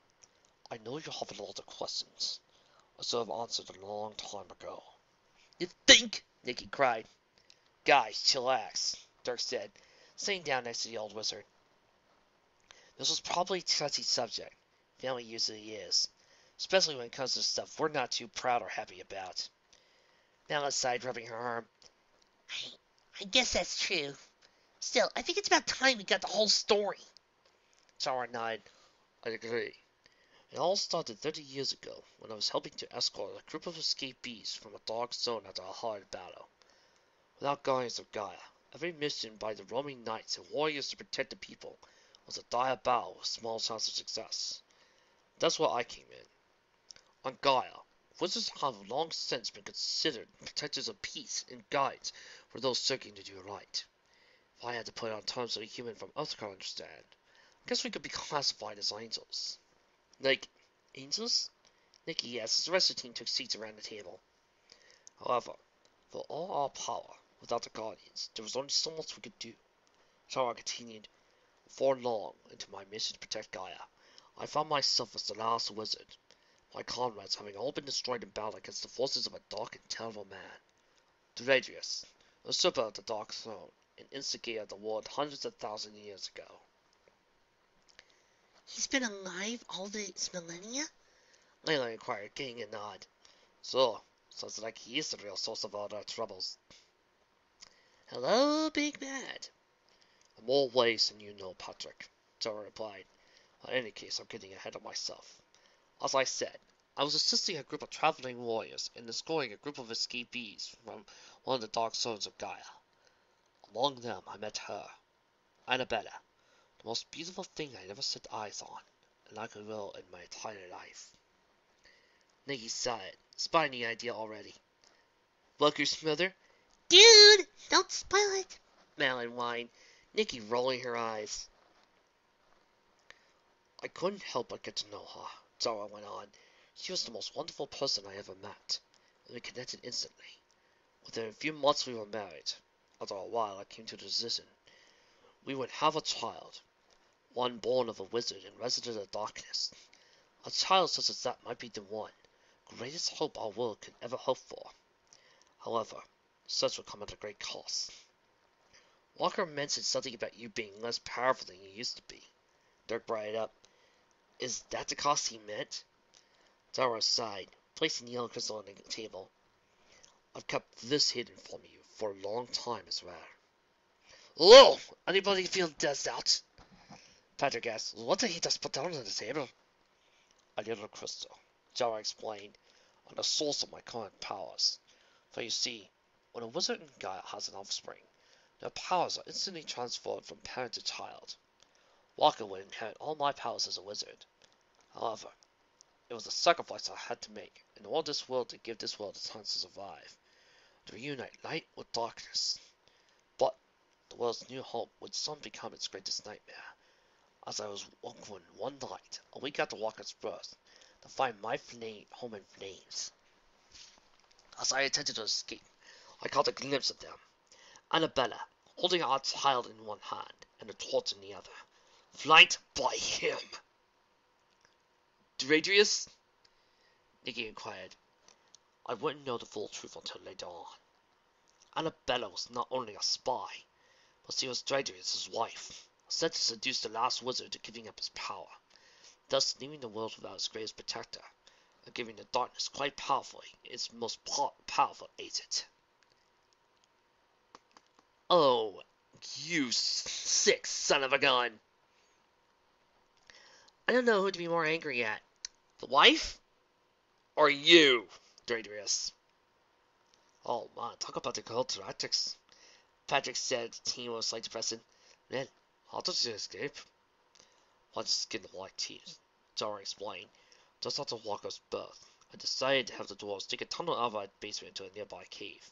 I know you have a lot of questions. I should have answered a long time ago. You think? Nikki cried. Guys, chillax, Dirk said, sitting down next to the old wizard. This was probably a touchy subject. Family usually is. Especially when it comes to stuff we're not too proud or happy about. Nala sighed, rubbing her arm. I guess that's true. Still, I think it's about time we got the whole story. Jowar nodded. I agree. It all started 30 years ago, when I was helping to escort a group of escapees from a dark zone after a hard battle. Without guardians of Gaia, Every mission by the roaming knights and warriors to protect the people was a dire battle with small chance of success. That's where I came in. On Gaia, wizards have long since been considered protectors of peace and guides for those seeking to do right. If I had to put it on terms that a human from Earth could understand, I guess we could be classified as angels. Like, angels? Nikki, yes, as the rest of the team took seats around the table. However, for all our power, without the Guardians, there was only so much we could do. So I continued. Before long into my mission to protect Gaia, I found myself as the last wizard, my comrades having all been destroyed in battle against the forces of a dark and terrible man. Deradrius, a usurper of the Dark Throne, and instigator of the world hundreds of thousands of years ago. He's been alive all these millennia? Layla inquired, getting a nod. So, sounds like he is the real source of all our troubles. Hello, Big Bad. In more ways than you know, Patrick, Jowar replied. In any case, I'm getting ahead of myself. As I said, I was assisting a group of traveling warriors in escorting a group of escapees from one of the dark zones of Gaia. Among them, I met her, Annabella, the most beautiful thing I ever set eyes on, and I could will in my entire life. Nikki sighed, spying the idea already. Welcome, Smother. Dude, don't spoil it. Malin whined, Nikki rolling her eyes. I couldn't help but get to know her, Jowar went on. She was the most wonderful person I ever met, and we connected instantly. Within a few months we were married. After a while I came to the decision. We would have a child, one born of a wizard and resident of darkness. A child such as that might be the one, greatest hope our world could ever hope for. However, such would come at a great cost. Walker mentioned something about you being less powerful than you used to be. Dirk brightened up. Is that the cost he meant? Jowar sighed, placing the yellow crystal on the table. I've kept this hidden from you for a long time, as well. Whoa! Anybody feel dead out? Patrick asked. What did he just put down on the table? A little crystal, Jowar explained, on the source of my current powers. For you see, when a wizard in Gaia has an offspring, their powers are instantly transferred from parent to child. Walker would inherit all my powers as a wizard. However, it was a sacrifice I had to make in order this world to give this world a chance to survive, to reunite light with darkness. But the world's new home would soon become its greatest nightmare, as I was woken one night, a week after Walker's birth, to find my home in flames. As I attempted to escape, I caught a glimpse of them. Annabella, holding our child in one hand and a torch in the other, flanked by him. Deradrius? Nikki inquired. I wouldn't know the full truth until later on. Annabella was not only a spy, but she was Deradrius' wife, sent to seduce the last wizard to giving up his power, thus leaving the world without its greatest protector, and giving the darkness quite powerfully its most powerful agent. Oh, you sick son of a gun! I don't know who to be more angry at. The wife? Or you, Deradrius? Oh man, talk about the culture tactics. Patrick said the team was slightly depressing. Then, how did you escape? Well, just skin the white teeth, Jowar explained. Just after Walker's birth, I decided to have the dwarves dig a tunnel out of our basement into a nearby cave,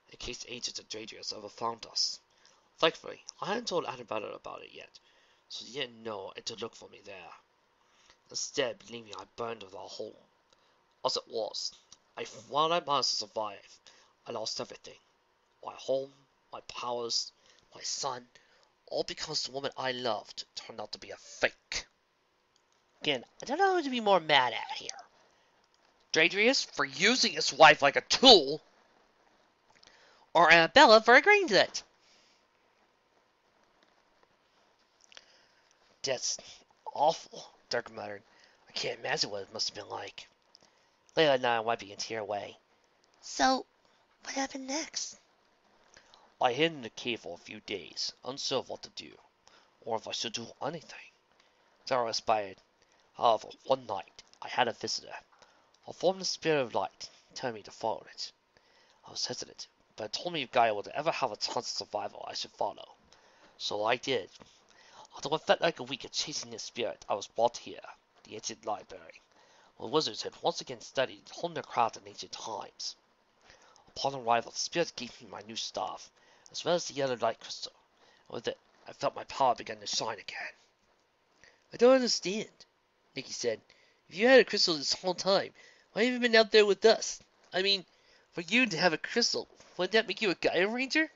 in case agents of Deradrius ever found us. Thankfully, I hadn't told Annabella about it yet, so she didn't know and to look for me there. Instead, believing I burned with our home. As it was, while I managed to survive, I lost everything. My home, my powers, my son, all because the woman I loved turned out to be a fake. Again, I don't know who to be more mad at here. Deradrius for using his wife like a tool, or Annabella for agreeing to it. That's awful, Dirk muttered. I can't imagine what it must have been like. Layla and I wiping a tear away. So, what happened next? I hid in the cave for a few days, unsure of what to do, or if I should do anything. Zara aspired. However, one night, I had a visitor. A formless spirit of light, telling me to follow it. I was hesitant, but it told me if Gaia would ever have a chance of survival, I should follow. So I did. Although it felt like a week of chasing this spirit, I was brought here, the ancient library, where wizards had once again studied and honed their craft in ancient times. Upon arrival, the spirit gave me my new staff, as well as the yellow light crystal. And with it, I felt my power begin to shine again. I don't understand, Nikki said. If you had a crystal this whole time, why have you been out there with us? I mean, for you to have a crystal, wouldn't that make you a Gaia Ranger?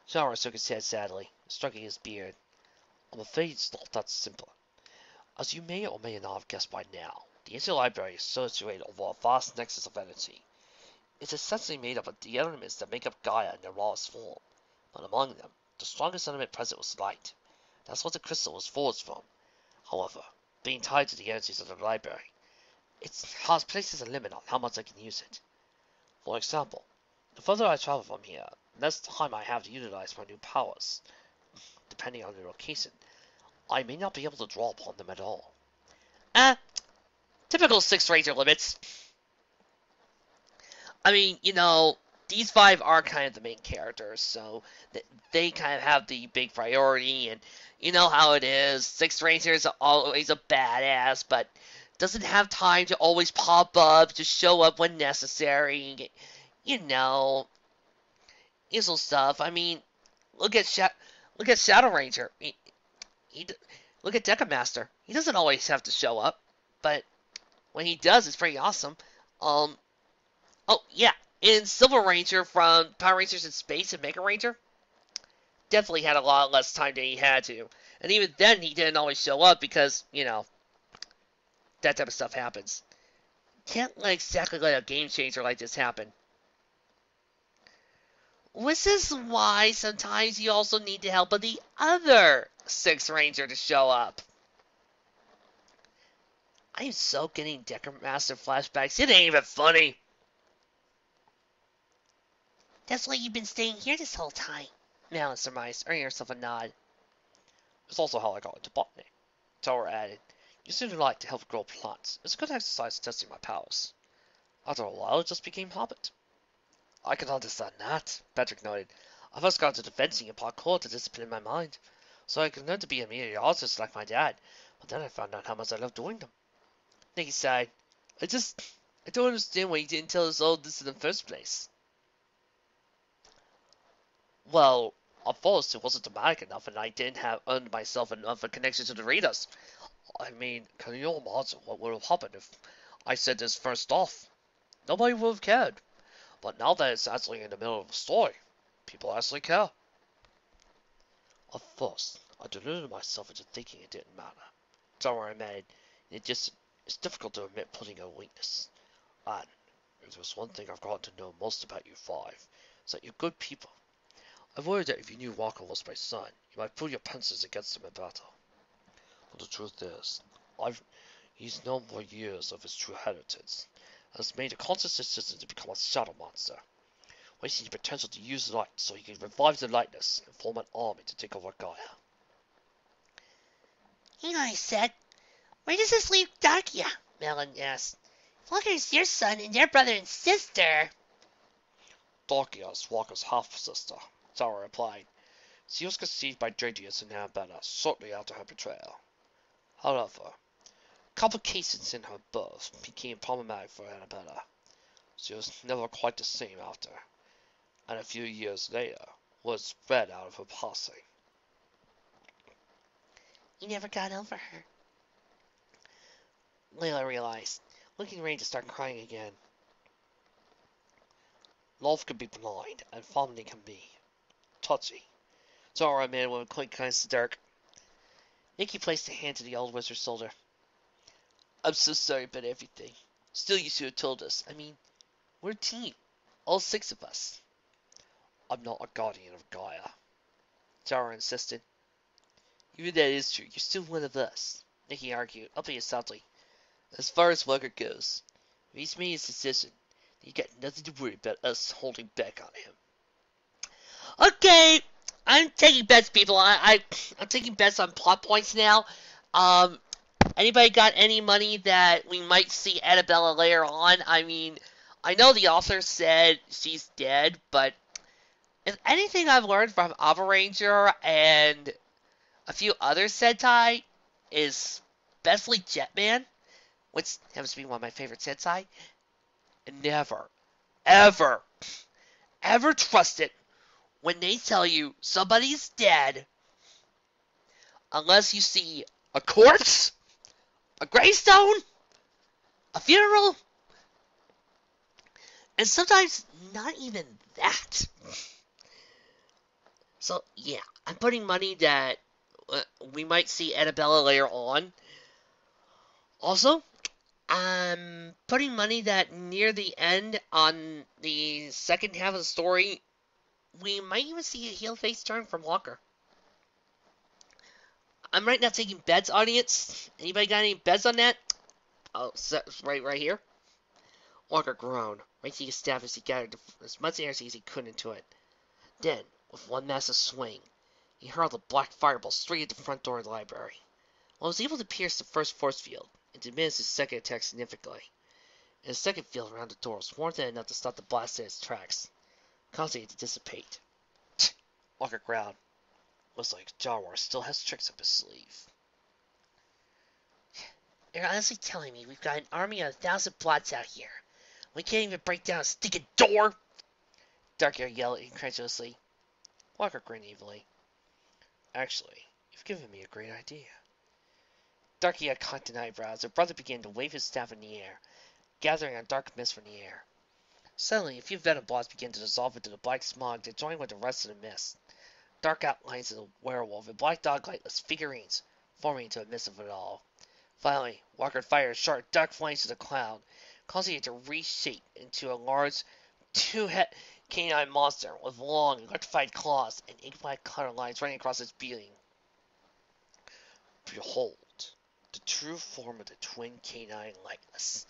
Jowar shook his head sadly, stroking his beard. I'm afraid it's not that simple. As you may or may not have guessed by now, the ancient library is situated over a vast nexus of energy. It's essentially made up of the elements that make up Gaia in their rawest form, but among them, the strongest element present was light. That's what the crystal was forged from. However, being tied to the energies of the library, it places a limit on how much I can use it. For example, the further I travel from here, the less time I have to utilize my new powers. Depending on the location, I may not be able to draw upon them at all. Typical 6th Ranger limits. I mean, these 5 are kind of the main characters, so they kind of have the big priority, and you know how it is. 6th Rangers are always a badass, but doesn't have time to always pop up, to show up when necessary. Usual stuff. I mean, look at Shadow Ranger. Look at Deca Master. He doesn't always have to show up, but when he does, it's pretty awesome. Oh yeah, in Silver Ranger from Power Rangers in Space and Mega Ranger, definitely had a lot less time than he had to. And even then, he didn't always show up because, that type of stuff happens. Can't exactly let a game changer like this happen. This is why sometimes you also need the help of the other 6th Ranger to show up. I am so getting Deca Master flashbacks, it ain't even funny. That's why you've been staying here this whole time, Malin surmised, earning herself a nod. It's also how I got into botany, Jowar added. Using the light to help grow plants. It's a good exercise testing my powers. After a while, it just became habit. I can understand that, Patrick nodded. I first got into fencing and parkour to discipline my mind, so I could learn to be a mere artist like my dad, but then I found out how much I loved doing them. Nikki sighed. I don't understand why you didn't tell us all this in the first place. Well, at first it wasn't dramatic enough, and I didn't have earned myself enough a connection to the readers. I mean, can you imagine what would have happened if I said this first off? Nobody would have cared. But now that it's actually in the middle of a story, people actually care. At first, I deluded myself into thinking it didn't matter. Jowar admitted, it's difficult to admit putting a weakness. And if there's one thing I've gotten to know most about you 5, it's that you're good people. I worried that if you knew Walker was my son, you might pull your pencils against him in battle. But the truth is, he's known for years of his true heritage, and has made a conscious decision to become a shadow monster, wasting the potential to use light so he can revive the lightness and form an army to take over Gaia. I said. Where does this leave Dakia? Melon asked. Walker's your son and their brother and sister. Dakia is Walker's half-sister, Jowar replied. She was conceived by Dradius and Annabella shortly after her betrayal. However, complications in her birth became problematic for Annabella. She was never quite the same after, and a few years later was spread out of her passing. You never got over her. Layla realized, looking ready to start crying again. Love can be blind, and family can be touchy. Jowar admitted with a quick kind of smirk. Nikki placed a hand to the old wizard's shoulder. I'm so sorry about everything. Still, you should have told us. I mean, we're a team. All 6 of us. I'm not a guardian of Gaia, Jowar insisted. Even that is true, you're still one of us, Nikki argued, albeit sadly. As far as Walker goes, if he's made his decision, you got nothing to worry about us holding back on him. Okay, I'm taking bets, people. I'm taking bets on plot points now. Anybody got any money that we might see Annabella later on? I mean, I know the author said she's dead, but if anything I've learned from Ava Ranger and a few other Sentai is especially Jetman, which happens to be one of my favorite Sentai, never, ever, ever trust it when they tell you somebody's dead unless you see a corpse, a gravestone, a funeral, and sometimes not even that. So, yeah, I'm putting money that we might see Annabella later on. Also, I'm putting money that near the end on the second half of the story, we might even see a heel face turn from Walker. I'm right now taking bets, audience. Anybody got any bets on that? Oh, right here. Walker groaned, raising his staff as he gathered as much energy as he could into it. Then, with one massive swing, he hurled a black fireball straight at the front door of the library. While it was able to pierce the first force field, it diminished his second attack significantly. And the second field around the door was more than enough to stop the blast in its tracks, causing it to dissipate. Walker growled. Looks like Jowar still has tricks up his sleeve. You're honestly telling me we've got an army of 1,000 plots out here. We can't even break down a stinking door? Darkhair yelled incredulously. Walker grinned evilly. Actually, you've given me a great idea. Darkhair cocked an eyebrow as her brother began to wave his staff in the air, gathering a dark mist from the air. Suddenly, a few venom blobs began to dissolve into the black smog that joined with the rest of the mist. Dark outlines of the werewolf and black dog lightless figurines, forming into a mist of it all. Finally, Walker fired sharp dark flames to the cloud, causing it to reshape into a large, two-head canine monster with long, electrified claws and ink-black color lines running across its being. Behold, the true form of the twin canine lightless.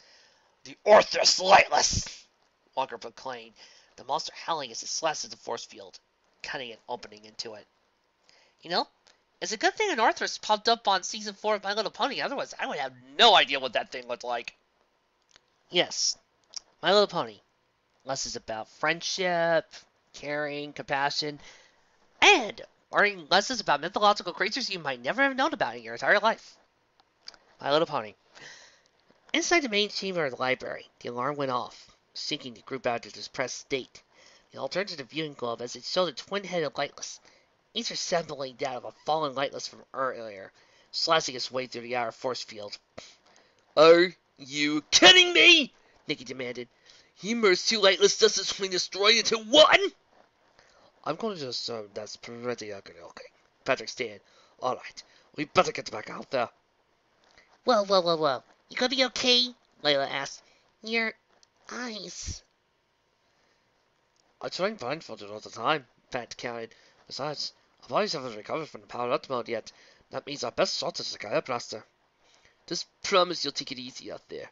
The Orthrus lightless! Walker proclaimed, the monster howling as it slashed at the force field, cutting an opening into it. You know, it's a good thing an Orthrus popped up on season 4 of My Little Pony, otherwise I would have no idea what that thing looked like. Yes, My Little Pony. Less is about friendship, caring, compassion, and learning lessons about mythological creatures you might never have known about in your entire life. My Little Pony. Inside the main chamber of the library, the alarm went off, sinking the group out of a depressed state. They all turned to the viewing globe as it showed a twin-headed lightless, each resembling that of a fallen lightless from earlier, slashing its way through the outer force field. Are you kidding me? Nikki demanded. He merged two lightless just as we destroyed into one? I'm going to assume that's pretty okay. Patrick stated. Alright, we better get back out there. Whoa. You gonna be okay? Layla asked. Your eyes. I try and blindfolded all the time, Pat counted. Besides, our bodies haven't recovered from the power up mode yet. That means our best shot is the Gaia blaster. Just promise you'll take it easy out there,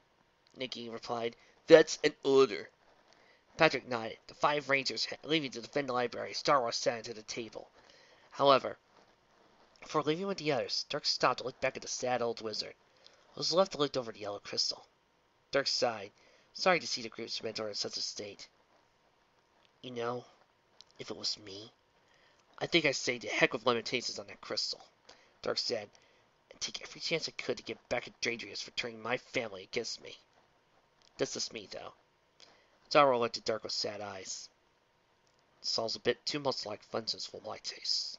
Nikki replied. That's an order. Patrick nodded. The 5 Rangers, leaving to defend the library, Star Wars sat into the table. However, before leaving with the others, Dirk stopped to look back at the sad old wizard. What was left looked over the yellow crystal. Dirk sighed, sorry to see the group's mentor in such a state. You know, if it was me, I think I'd say to heck with limitations on that crystal, Dirk said, and take every chance I could to get back at Dradrius for turning my family against me. That's just me, though. Jowar looked at Dirk with sad eyes. This all's a bit too much like vengeance for my taste.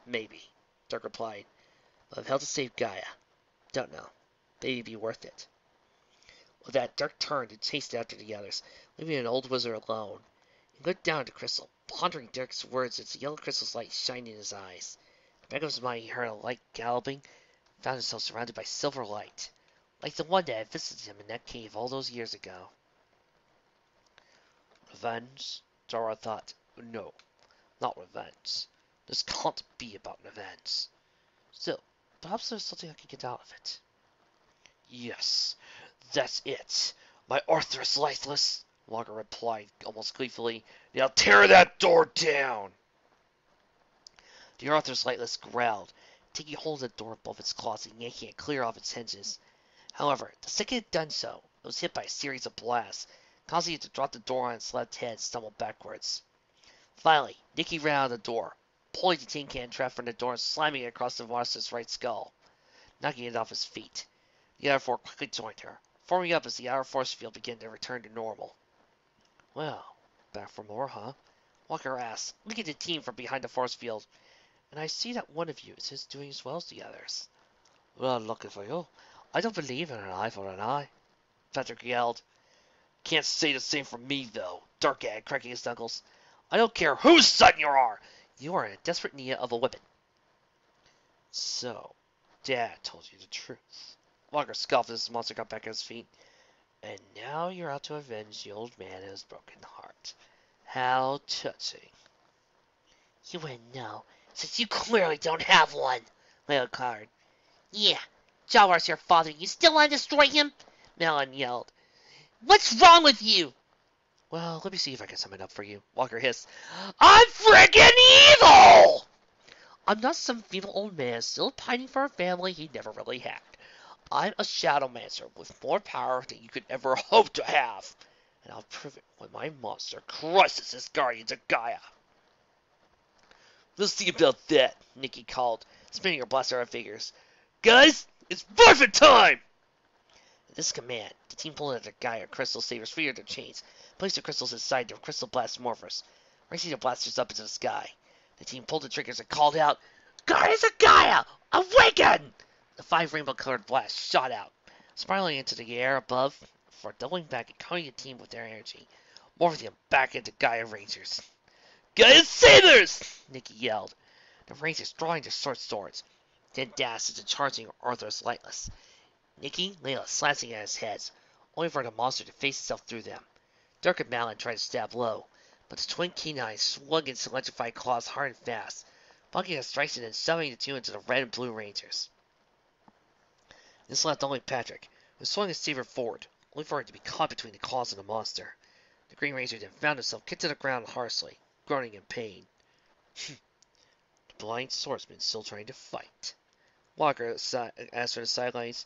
Maybe, Dirk replied, but I've held to save Gaia. Don't know. Maybe it'd be worth it. With that, Dirk turned and chased after the others, leaving an old wizard alone. He looked down at the crystal, pondering Dirk's words as the yellow crystal's light shined in his eyes. In the back of his mind, he heard a light galloping, and found himself surrounded by silver light, like the one that had visited him in that cave all those years ago. Revenge? Jowar thought. No, not revenge. This can't be about revenge. Still, perhaps there's something I can get out of it. Yes, that's it. My Orthrus lifeless, Walker replied almost gleefully. Now tear that door down! The Orthrus lightless growled, taking hold of the door above its claws and yanking it clear off its hinges. However, the second it had done so, it was hit by a series of blasts, causing it to drop the door on its left head and stumble backwards. Finally, Nikki ran out of the door, pulling the tin can trap from the door and slamming it across the monster's right skull, knocking it off his feet. The other four quickly joined her, forming up as the outer force field began to return to normal. Well, back for more, huh? Walker asked, looking at the team from behind the force field. And I see that one of you is doing as well as the others. Well, lucky for you. I don't believe in an eye for an eye, Patrick yelled. Can't say the same for me, though, Dirk added, cracking his knuckles. I don't care whose son you are. You are in desperate need of a whipping. So, Dad told you the truth. Walker scoffed as the monster got back on his feet. And now you're out to avenge the old man and his broken heart. How touching. You wouldn't know, since you clearly don't have one, Layla called. Yeah, Jowar's your father. You still want to destroy him? Melon yelled. What's wrong with you? Well, let me see if I can sum it up for you, Walker hissed. I'm friggin' evil! I'm not some feeble old man still pining for a family he never really had. I'm a Shadowmancer with more power than you could ever hope to have. And I'll prove it when my monster crushes his guardians of Gaia. Let's see about that, Nikki called, spinning her blaster at figures. Guys, it's morphin' time! At this command, the team pulled out their Gaia crystal sabers free of their chains, placed the crystals inside their crystal blast morphers, raising their blasters up into the sky. The team pulled the triggers and called out, Guardians of Gaia, awaken! The 5 rainbow-colored blasts shot out, spiraling into the air above, before doubling back and coating the team with their energy, morphing them back into Gaia Rangers. Gaia Sabers! Nikki yelled, the Rangers drawing their short swords, then dashed into charging Arthur's Lightless. Nikki, Layla slashing at his heads, only for the monster to face itself through them. Dirk and Malin tried to stab low, but the twin canines swung its electrified claws hard and fast, blocking the strikes and then shoving the two into the red and blue Rangers. This left only Patrick, who swung his saber forward, only for it to be caught between the claws of the monster. The Green Ranger then found himself kicked to the ground harshly, groaning in pain. The blind swordsman still trying to fight. Walker asked from the sidelines,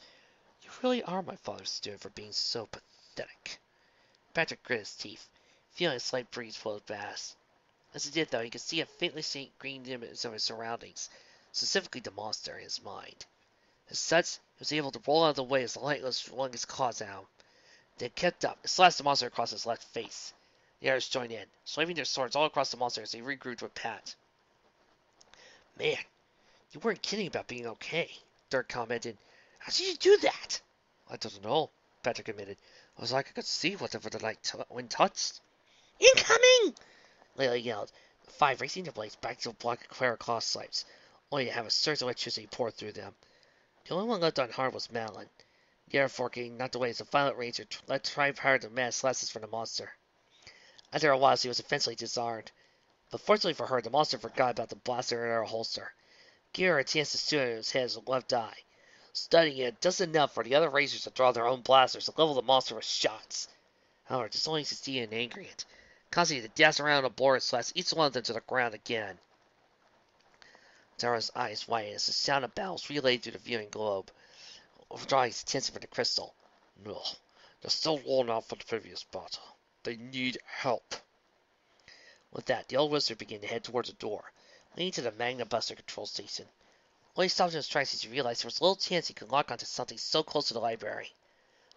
You really are my father's student for being so pathetic. Patrick grit his teeth, feeling a slight breeze float past. As he did, though, he could see a faintly faint green image of his surroundings, specifically the monster in his mind. As such, he was able to roll out of the way as the Lightless flung his claws at him. They kept up and slashed the monster across his left face. The others joined in, swinging their swords all across the monster as they regrouped with Pat. Man, you weren't kidding about being okay, Dirk commented. How did you do that? I don't know, Patrick admitted. It was like I could see whatever the light wind touched. Incoming! Layla yelled, the 5 racing their blades back to block a Clara claw swipes, only to have a surge of electricity pour through them. The only one left unharmed was Malin. The other 4 getting knocked away as the Violet Ranger tried hard to mass slashes from the monster. After a while, she was eventually disarmed. But fortunately for her, the monster forgot about the blaster in her holster, giving her a chance to shoot it in his head with left eye. Studying it just enough for the other Rangers to draw their own blasters and level the monster with shots. However, this only succeeded in angering it, causing it to dash around the board and slash each one of them to the ground again. Tara's eyes widened as the sound of battles relayed through the viewing globe, drawing his attention from the crystal. No, they're still worn out from the previous battle. They need help. With that, the old wizard began to head towards the door, leading to the Magna Buster control station. Only stopped in his tracks as he realized there was little chance he could lock onto something so close to the library.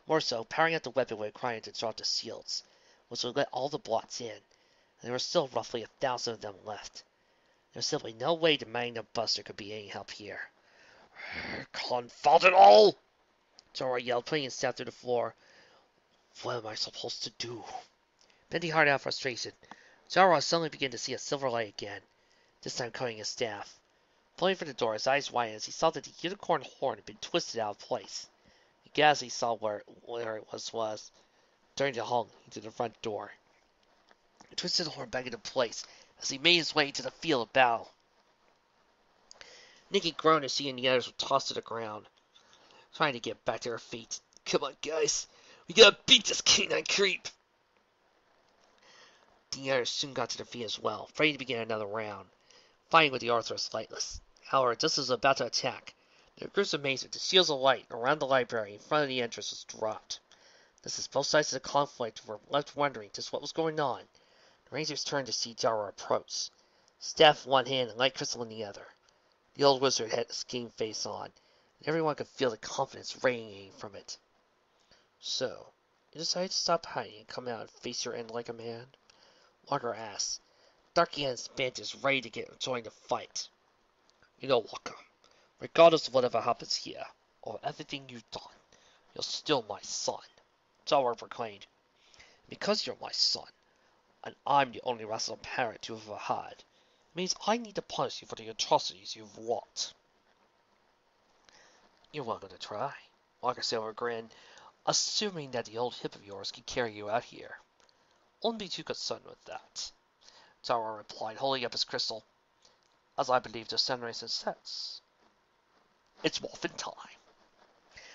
More so, powering up the weapon would require him to drop the shields, which would let all the blots in, and there were still roughly 1,000 of them left. There was simply no way the Magna Buster could be any help here. Confound it all! Jowar yelled, putting his staff through the floor. What am I supposed to do? Bending hard out of frustration, Jowar suddenly began to see a silver light again, this time coating his staff. Pulling for the door, his eyes widened as he saw that the unicorn horn had been twisted out of place. He gasped as he saw where it was, turning to hung into the front door. He twisted the horn back into place as he made his way into the field of battle. Nikki groaned as she and the others were tossed to the ground, trying to get back to her feet. Come on, guys. We gotta beat this canine creep. The others soon got to their feet as well, ready to begin another round, fighting with the Arthur's Lightless. However, just as it was about to attack, their groups of mazes, the shields of light around the library in front of the entrance was dropped. This is both sides of the conflict were left wondering just what was going on. The Rangers turned to see Jowar approach, staff in one hand and light crystal in the other. The old wizard had a scheme face on, and everyone could feel the confidence radiating from it. So, you decided to stop hiding and come out and face your end like a man? Walker asked. Darky and Spant is ready to join the fight. You know, Walker, regardless of whatever happens here, or everything you've done, you're still my son, Jowar proclaimed. Because you're my son, and I'm the only rational parent you've ever had, it means I need to punish you for the atrocities you've wrought. You're welcome to try, Walker said with a grin, assuming that the old hip of yours can carry you out here. Wouldn't be too concerned with that, Jowar replied, holding up his crystal. As I believe the sunrise sets. It's morphin' time.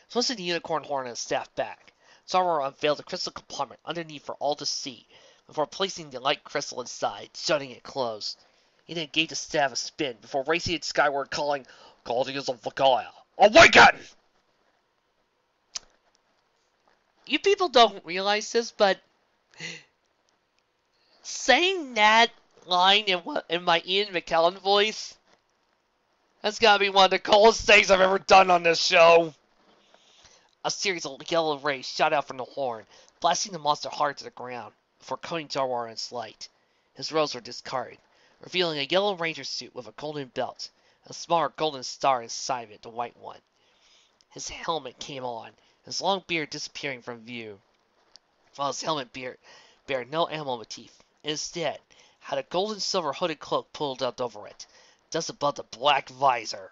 Twisting the unicorn horn and his staff back, Jowar unveiled the crystal compartment underneath for all to see, before placing the light crystal inside, shutting it closed. He then gave the staff a spin before racing it skyward, calling, Guardians of Gaia, awaken! You people don't realize this, but saying that line in my Ian McKellean voice, that's gotta be one of the coolest things I've ever done on this show. A series of yellow rays shot out from the horn, blasting the monster hard to the ground, before coating Jowar in its light. His robes were discarded, revealing a yellow ranger suit with a golden belt, a smaller golden star inside of it, the white one. His helmet came on, his long beard disappearing from view, while his helmet bared no animal motif. Instead, had a gold and silver hooded cloak pulled up over it, just above the black visor.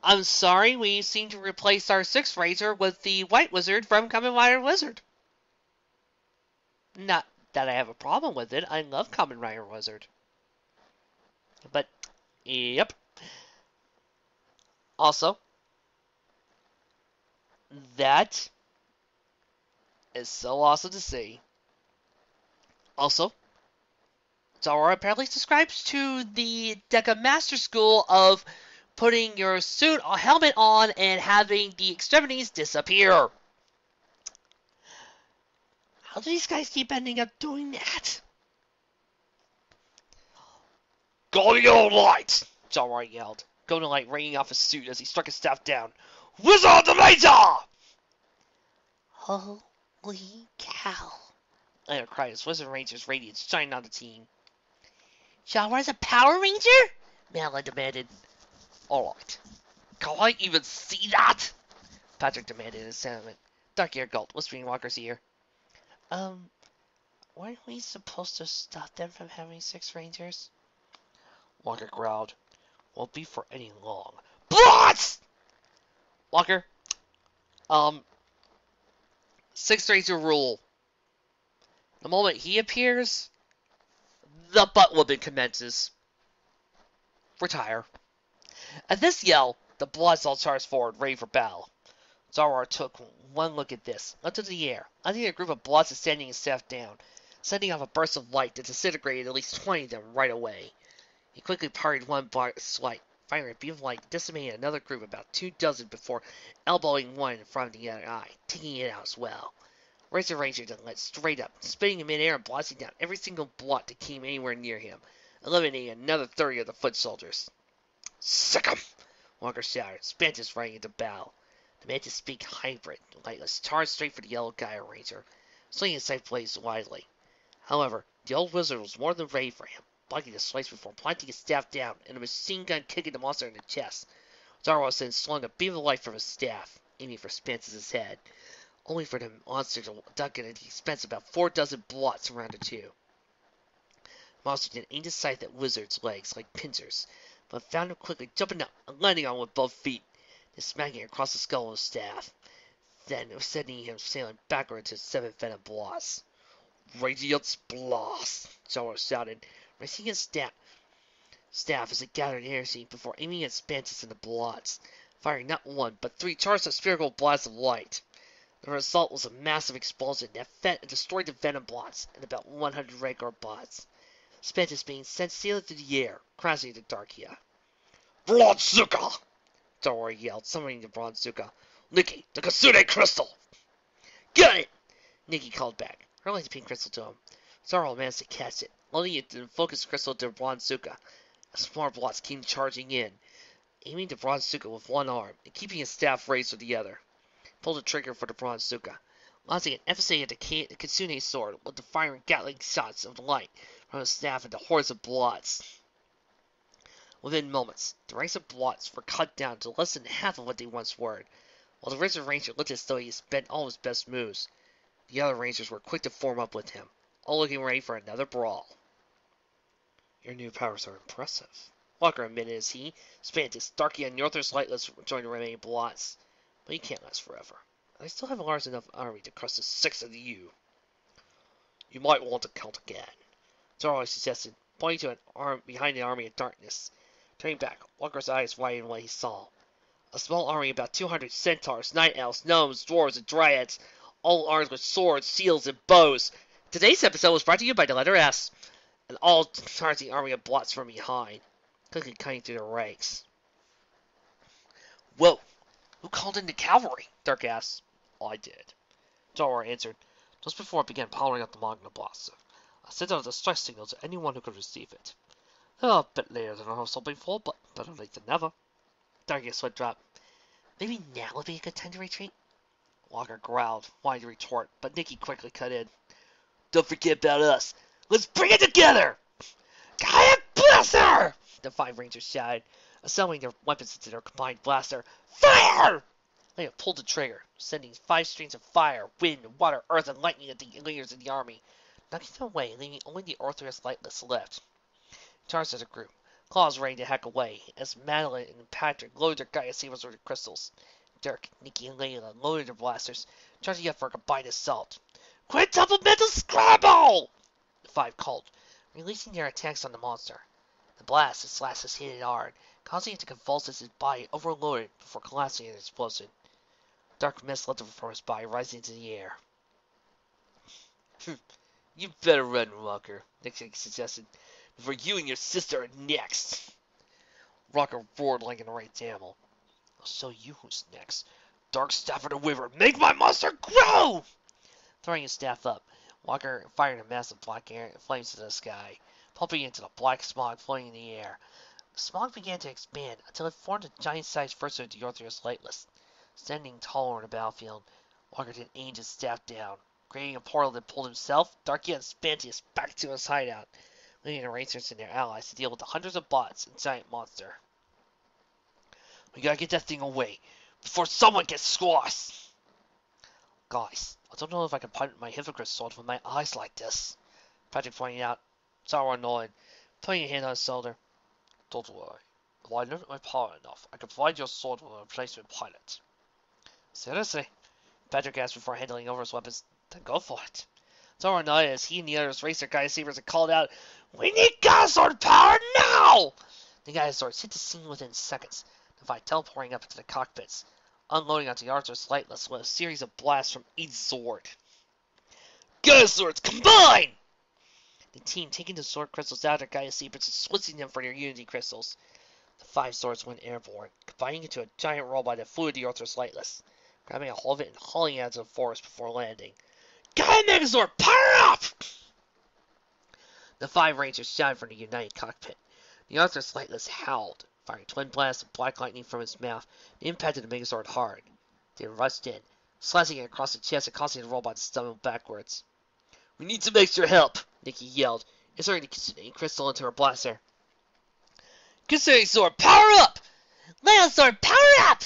I'm sorry, we seem to replace our sixth razor with the white wizard from Kamen Rider Wizard. Not that I have a problem with it, I love Kamen Rider Wizard. But, yep. Also, that is so awesome to see. Also, Jowar apparently subscribes to the Deca Master School of putting your suit or helmet on and having the extremities disappear. How do these guys keep ending up doing that? Golden light! Jowar yelled, golden light raining off his suit as he struck his staff down. Wizard of the Laser! Holy cow! Leonard cried as Wizard Ranger's radiance shined on the team. Jowar's a Power Ranger? Malin demanded. Alright. Can I even see that? Patrick demanded in sentiment. Dark-Ear gulped, whispering in Walker's ear. Weren't we supposed to stop them from having 6 Rangers? Walker growled. Won't be for any long. Blast! Walker, 6 Ranger rule. The moment he appears, the butt whooping commences. Retire. At this yell, the Bloods all charged forward, ready for battle. Jowar took one look at this, up to the air, letting a group of Bloods standing his staff down, sending off a burst of light that disintegrated at least 20 of them right away. He quickly parried one Bloods' light, firing a beam of light, decimating another group about 24 before elbowing one in front of the other eye, taking it out as well. Razor Ranger then led straight up, spinning in midair and blasting down every single Blood that came anywhere near him, eliminating another 30 of the foot soldiers. Sick 'em! Walker shouted, Spantis running into battle. The Mantis Speak hybrid, lightless, charged straight for the yellow Gaia Ranger, swinging his sight blades widely. However, the old wizard was more than ready for him, blocking the slice before planting his staff down and a machine gun kicking the monster in the chest. Jowar then swung a beam of light from his staff, aiming for Spantis' head, only for the monster to duck it at the expense of about 4 blots around the two. The monster then aimed his sight at Wizard's legs like pincers, but found him quickly jumping up and landing on him with both feet, then smacking across the skull with his staff, then sending him sailing backward into 7 venom blasts. Radiance blast! Jowar shouted, raising his staff as it gathered energy before aiming at Spantis and the blots, firing not 1 but 3 charged of spherical blasts of light. The result was a massive explosion that fed and destroyed the venom blots and about 100 regular bots. Spantis being sent sailing through the air, crashing into Darkia. Bloodsucker! Jowar yelled, summoning the Bronzuka. Nikki, the Kitsune crystal! Get it! Nikki called back, hurling the pink crystal to him. Jowar managed to catch it, loading it to the focus crystal to Bronzuka. A small blast came charging in, aiming the Bronzuka with one arm and keeping his staff raised with the other. Pulled the trigger for the Bronzuka, launching an emphasis at the Kitsune's sword with the firing Gatling shots of light from his staff into hordes of bloods. Within moments, the ranks of bloods were cut down to less than half of what they once were, while the Wizard Ranger looked as though he had spent all his best moves. The other Rangers were quick to form up with him, all looking ready for another brawl. Your new powers are impressive, Walker admitted as he, Spantis, Darky, and Northers Lightless joined the remaining bloods. But he can't last forever. I still have a large enough army to crush the 6 of you. You might want to count again, Jowar suggested, pointing to an arm behind the army of darkness. Turning back, Walker's eyes widened when he saw a small army of about 200 centaurs, night elves, gnomes, dwarves, and dryads, all armed with swords, shields, and bows. Today's episode was brought to you by the letter S, and all charging army of blots from behind, quickly cutting through the ranks. Whoa! Who called in the cavalry? Dark asked. I did, Jowar answered, just before it began powering up the Magna Blast. I sent out a distress signal to anyone who could receive it. A bit later than I was hoping for, but better late than never. Darky's sweat dropped. Maybe now would be a good time to retreat? Walker growled, wanting to retort, but Nikki quickly cut in. Don't forget about us. Let's bring it together! Gaia Blaster! The 5 Rangers shouted, assembling their weapons into their combined blaster. Fire! They pulled the trigger, sending 5 streams of fire, wind, water, earth, and lightning at the leaders of the army, knocking them away, leaving only the Orthodox Lightless left. Charged as a group, claws ready to hack away, as Madeline and Patrick loaded their Gaia sabers with their crystals. Dirk, Nikki, and Layla loaded their blasters, charging up for a combined assault. Quintuple mental scramble! The 5 called, releasing their attacks on the monster. The blast slashed his hit hard, causing it to convulse as his body overloaded before collapsing in an explosion. Dark mist lifted from his body, rising into the air. You better run, Walker, Nikki suggested, before you and your sister are next. Walker roared like an enraged animal. I'll show you who's next. Dark Staff of the Wyvern, make my monster grow! Throwing his staff up, Walker fired a massive black flames into the sky, pumping into the black smog floating in the air. The smog began to expand until it formed a giant-sized fursuit of the Orthodox Lightless. Standing taller on the battlefield, Walker then aimed his staff down, creating a portal that pulled himself, Darky, and Spantius back to his hideout, leaving the Rangers and their allies to deal with the hundreds of bots and giant monster. We gotta get that thing away before someone gets squashed! Guys, I don't know if I can pilot my hypocrite sword with my eyes like this, Patrick pointed out, Jowar annoyed, putting a hand on his shoulder. Don't worry. If I limit my power enough, I can provide your sword with a replacement pilot. Seriously? Patrick asked before handling over his weapons. Then go for it. Jowar nodded as he and the others raced their Gaia sabers and called out, We need Gaia sword power now! The Gaia swords hit the scene within seconds, the 5 teleporting up into the cockpits, unloading onto the Arthur's Lightless with a series of blasts from each sword. Gaia swords, combine! The team taking the sword crystals out of their Gaia sabers and switching them for their Unity crystals. The 5 swords went airborne, combining into a giant robot that flew at the Arthur's Lightless, grabbing a hold of it and hauling it out of the forest before landing. Gaia Megazord, power up! The 5 Rangers shouted from the united cockpit. The Arthur's Lightless howled, firing twin blasts of black lightning from his mouth that impacted the Megazord hard. They rushed in, slashing it across the chest and causing the robot to stumble backwards. We need some extra help, Nikki yelled, inserting the Kitsune crystal into her blaster. Kitsune sword, power up! Layla sword, power up!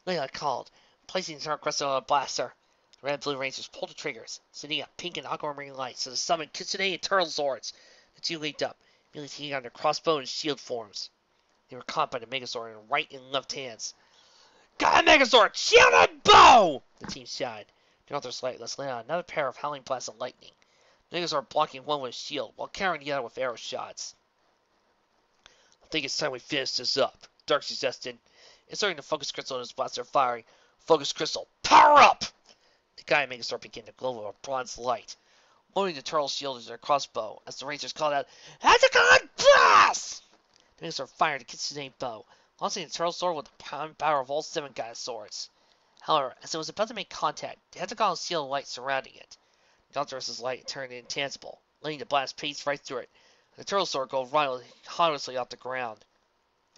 Layla called, placing her crystal on the blaster. The red and blue Rangers pulled the triggers, sending out pink and aquamarine lights to the summoned Kitsune and Turtle swords. The 2 leaped up, immediately taking on their crossbow and shield forms. They were caught by the Megazord in right and left hands. Gaia Megazord, shield and bow! The team shouted. The Arthur's Lightless landed on another pair of howling blasts of lightning. The Megazord blocking one with a shield, while carrying the other with arrow shots. I think it's time we finish this up, Dark suggested, inserting the focus crystal in his blaster, firing. Focus crystal, power up! The Gaia Megazord began to glow with a bronze light, loading the turtle shield into their crossbow as the Rangers called out, Hexagon blast! The Megazord fired the Kitsune bow, launching the turtle sword with the power of all 7 Gaia swords. However, as it was about to make contact, the hexagonal seal of light surrounding it. Yaltar's light turned intangible, letting the blast pace right through it, and the turtle sword go harmlessly off the ground.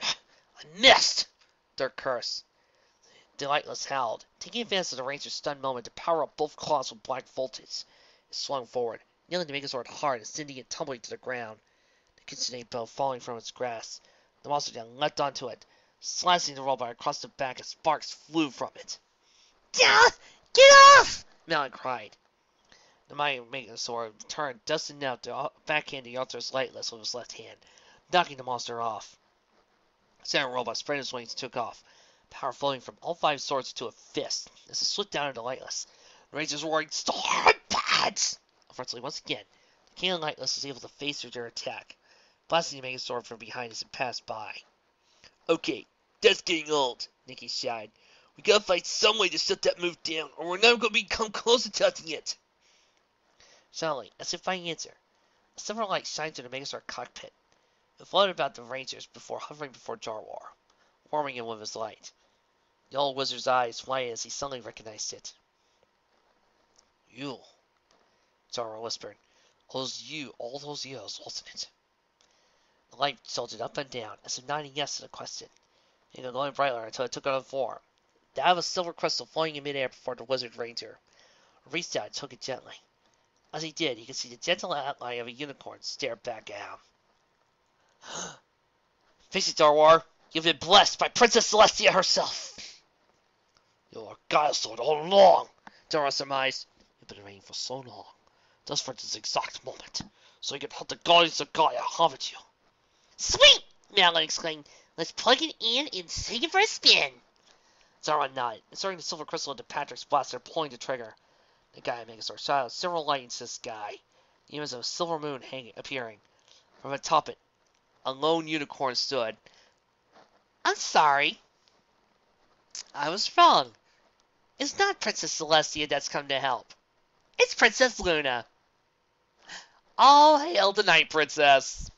I missed! Dirk cursed. The lightless howled, taking advantage of the ranger's stunned moment to power up both claws with black voltage. It swung forward, nailing the Megazord hard and sending it tumbling to the ground. The kitchenade bow falling from its grasp. The monster then leapt onto it, slashing the robot across the back as sparks flew from it. Get off! Malin cried. The mighty Megazord turned just enough to backhand the Yaltar's lightless with his left hand, knocking the monster off. The second robot spread his wings and took off, power flowing from all 5 swords to a fist as it slipped down into Lightless. The Rangers roaring, "Storm pads!" Unfortunately, once again, the King of Lightless was able to face through their attack, blasting the Megazord from behind as it passed by. Okay, that's getting old, Nikki sighed. We gotta find some way to shut that move down, or we're never gonna become close to touching it. Suddenly, as if by answer, a silver light shined through the Megazord cockpit. It floated about the Rangers before hovering before Jowar, warming him with his light. The old wizard's eyes widened as he suddenly recognized it. You, Jowar whispered. was you all those years, wasn't it? The light tilted up and down, as if nodding yes to the question, and glowing brighter until it took on form, that of a silver crystal floating in midair before the wizard ranger. He reached out and took it gently. As he did, he could see the gentle outline of a unicorn stare back at him. Face it, Jowar, you've been blessed by Princess Celestia herself. You're Gaia sword all along, Jowar surmised. You've been waiting for so long, just for this exact moment, so you can help the guardians of Gaia, haven't you? Sweet! Malin exclaimed. Let's plug it in and take it for a spin. Jowar nodded, inserting the silver crystal into Patrick's blaster, pulling the trigger. The Gaia Megazord shot out several lights into the sky, the image of a silver moon appearing. From atop it, a lone unicorn stood. I'm sorry. I was wrong. It's not Princess Celestia that's come to help. It's Princess Luna. All hail the Night Princess!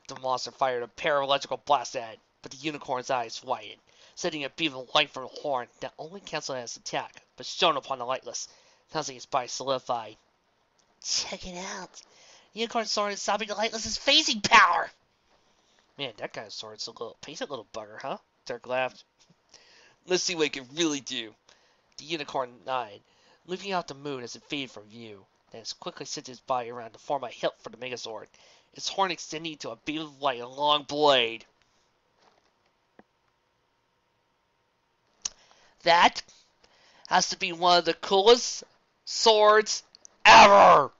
The monster fired a pair of electrical blasts at it, but the unicorn's eyes widened, sending a beam of light from the horn that only canceled its attack, but shone upon the Lightless, causing its body solidified. Check it out. The unicorn sword is stopping the Lightless's phasing power. Man, that kind of sword's a little patient little bugger, huh? Dirk laughed. Let's see what it can really do. The unicorn nodded, leaping out the moon as it faded from view. Then it quickly sent its body around to form a hilt for the Megazord, its horn extending to a beam of light and a long blade. That has to be one of the coolest swords ever!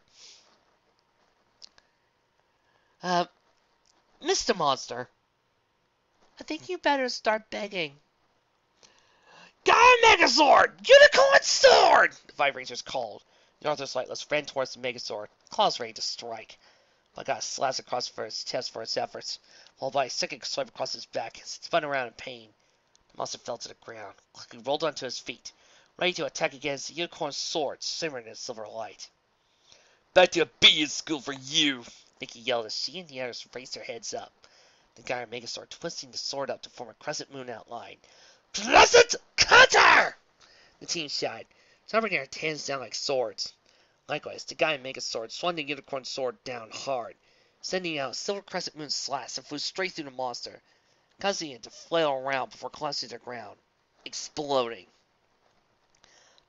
Mr. Monster, I think you better start begging. Gaia Megazord! Unicorn Sword! The 5 Rangers called. The Arthur's Lightless ran towards the Megazord, claws ready to strike. But got a slash across for his chest for its efforts, followed by a second swipe across his back as it spun around in pain. The monster fell to the ground, quickly rolled onto his feet, ready to attack against the unicorn's sword shimmering in silver light. Back to obedience school for you! Nikki yelled as she and the others raised their heads up. The Gaia Megazord twisting the sword up to form a crescent moon outline. Pleasant Cutter! The team shouted, dropping their hands down like swords. Likewise, the Gaia Megazord swung the unicorn sword down hard, sending out a silver crescent moon slash that flew straight through the monster, causing it to flail around before collapsing to the ground, exploding.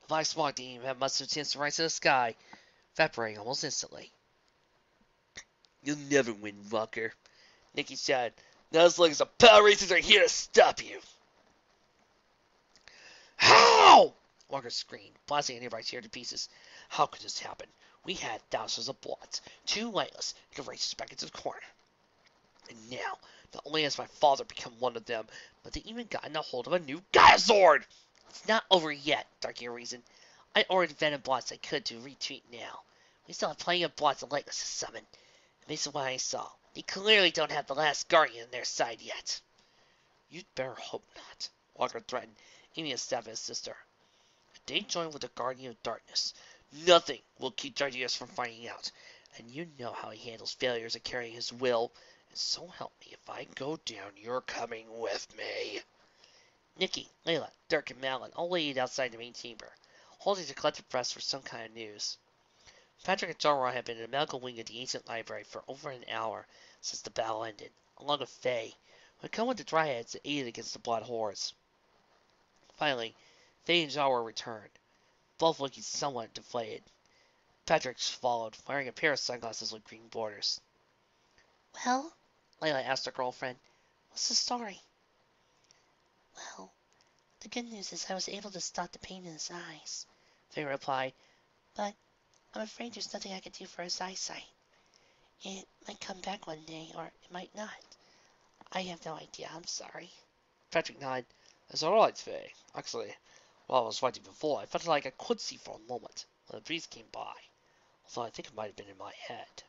The 5 small team had much of a chance to rise to the sky, evaporating almost instantly. You'll never win, Walker, Nikki shouted. Not as long as the Power Rangers are here to stop you. How? Walker screamed, blasting a nearby chair to pieces. How could this happen? We had thousands of bloods, 2 Lightless, to race us back into the corner. And now, not only has my father become one of them, but they even gotten a hold of a new Gaia Sword! It's not over yet, Darky reasoned. I already invented blots I could to retreat now. We still have plenty of blots and Lightless to summon. Based on what I saw, they clearly don't have the last Guardian on their side yet. You'd better hope not, Walker threatened, aiming a stab at his sister. If they join with the Guardian of Darkness, nothing will keep Dardius from finding out, and you know how he handles failures of carrying his will So help me, if I go down, you're coming with me. Nikki, Layla, Dirk, and Malin all waited outside the main chamber, holding their collective breaths for some kind of news. Patrick and Jowar had been in the medical wing of the ancient library for over an hour since the battle ended, along with Faye, who had come with the Dryads and aided against the Blood Hordes. Finally, Faye and Jowar returned, both looking somewhat deflated. Patrick followed, wearing a pair of sunglasses with green borders. Well, Layla asked her girlfriend, what's the story? Well, the good news is I was able to stop the pain in his eyes, Faye replied. But I'm afraid there's nothing I can do for his eyesight. It might come back one day, or it might not. I have no idea, I'm sorry. Patrick nodded. It's alright, Faye. Actually, while I was fighting before, I felt like I could see for a moment when the breeze came by, although I think it might have been in my head.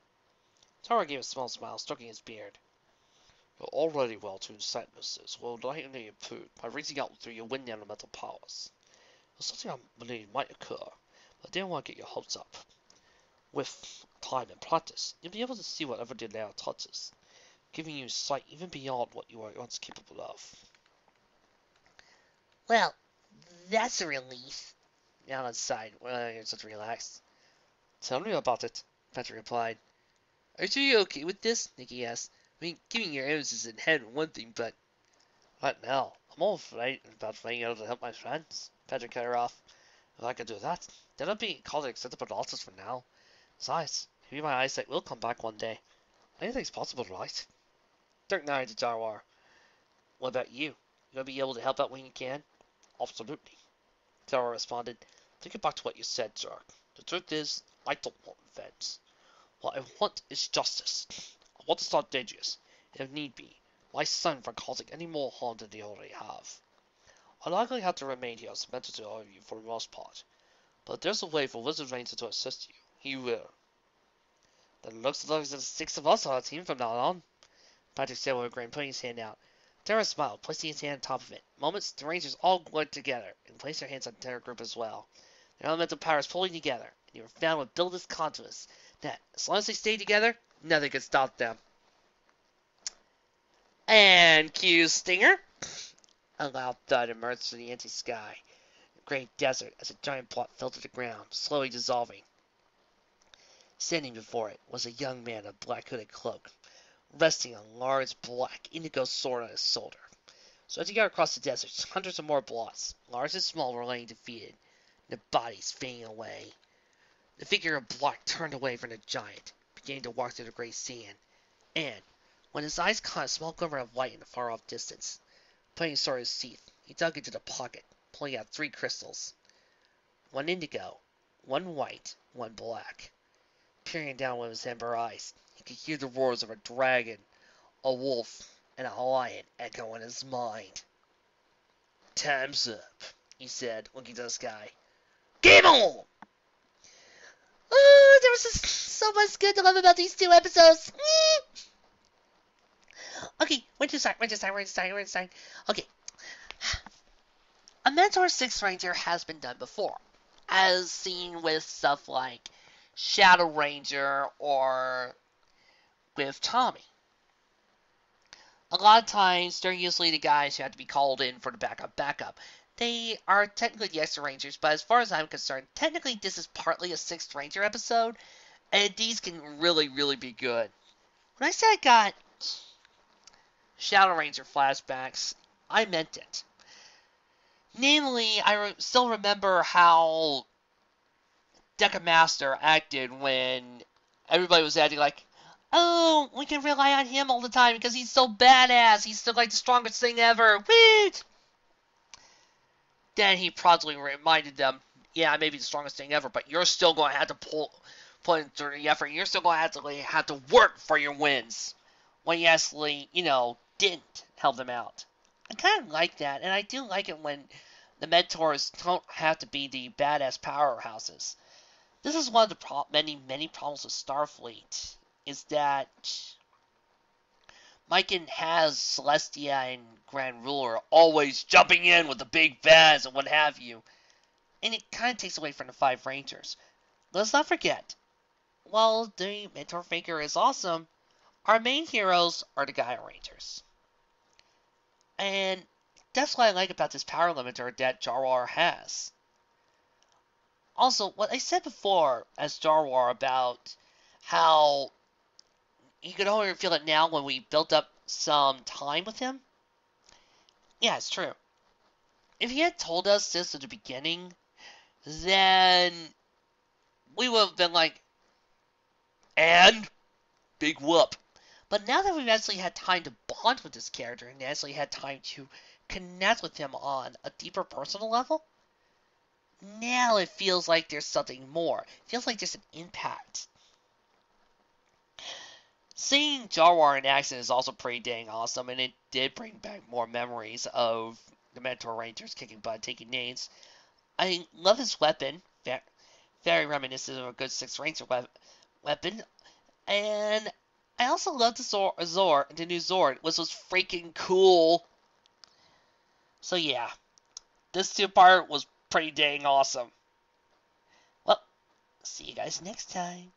Jowar gave a small smile, stroking his beard. You're already well tuned sadnesses will lightly improve by reaching out through your wind elemental powers. There's something I believe might occur, but I didn't want to get your hopes up. With time and practice, you'll be able to see whatever the layer touches, giving you sight even beyond what you were once capable of. Well, that's a relief. Malin sighed, you're such relaxed. Tell me about it, Patrick replied. Are you sure you're okay with this? Nikki asked. I mean, giving your emphasis in head one thing, but... Right now, I'm all afraid about flying out to help my friends. Patrick cut her off. If I could do that, then I'd be called acceptable artist for now. Besides, maybe my eyesight will come back one day. Anything's possible, right? Dirk nodded to Jowar. What about you? You gonna be able to help out when you can? Absolutely. Jowar responded. Thinking back to what you said, Dirk. The truth is, I don't want revenge. What I want is justice. I want to start dangerous, if need be, my son from causing any more harm than they already have. I'll likely have to remain here as mentor to all of you for the most part, but if there's a way for Wizard Ranger to assist you, he will. Then it looks like there's 6 of us on our team from now on, Patrick said with a grin, putting his hand out. Terra smiled, placing his hand on top of it. Moments, the Rangers all worked together and placed their hands on Terra group as well. Their elemental powers pulling together, and they were found with build-this conduits that, as long as they stayed together, nothing could stop them. And cue Stinger. A loud thud emerged from the empty sky. The great desert as a giant plot fell to the ground, slowly dissolving. Standing before it was a young man in a black hooded cloak, resting on a large black indigo sword on his shoulder. So as he got across the desert, hundreds of more blobs, large and small, were laying defeated, their bodies fading away. The figure of black turned away from the giant, beginning to walk through the gray sand, and, when his eyes caught a small glimmer of light in the far-off distance, putting his sword in his teeth, he dug into the pocket, pulling out 3 crystals. 1 indigo, 1 white, 1 black. Peering down with his amber eyes, he could hear the roars of a dragon, a wolf, and a lion echo in his mind. "Time's up," he said, looking to the sky. "Game on!" Oh, there was just so much good to love about these 2 episodes. Okay, where to start? Okay. A Mentor 6 Ranger has been done before, as seen with stuff like Shadow Ranger or with Tommy. A lot of times, they're usually the guys who have to be called in for the backup. They are technically the extra Rangers, but as far as I'm concerned, technically this is partly a 6th Ranger episode, and these can really, really be good. When I said I got Shadow Ranger flashbacks, I meant it. Namely, I still remember how Deca Master acted when everybody was acting like, oh, we can rely on him all the time because he's so badass. He's still like the strongest thing ever. Woo! Then he promptly reminded them, yeah, I may be the strongest thing ever, but you're still going to have to put in the effort. You're still going to have to work for your wins. When he actually, didn't help them out. I kind of like that, and I do like it when the mentors don't have to be the badass powerhouses. This is one of the many problems with Starfleet, is that Myken has Celestia and Grand Ruler always jumping in with the big bads and what have you, and it kind of takes away from the 5 Rangers. Let's not forget, while the mentor figure is awesome, our main heroes are the Gaia Rangers. And that's what I like about this power limiter that Jowar has. Also, what I said before as Jowar about how you could only feel it now when we built up some time with him. Yeah, it's true. If he had told us this at the beginning, then we would have been like, and big whoop. But now that we've actually had time to bond with this character and actually had time to connect with him on a deeper personal level, now it feels like there's something more. It feels like there's an impact. Seeing Jowar in action is also pretty dang awesome, and it did bring back more memories of the Mentor Rangers kicking butt, taking names. I love his weapon, very reminiscent of a good 6 Ranger weapon, and I also love the new Zord, which was freaking cool. So yeah, this 2-part was pretty dang awesome. Well, see you guys next time.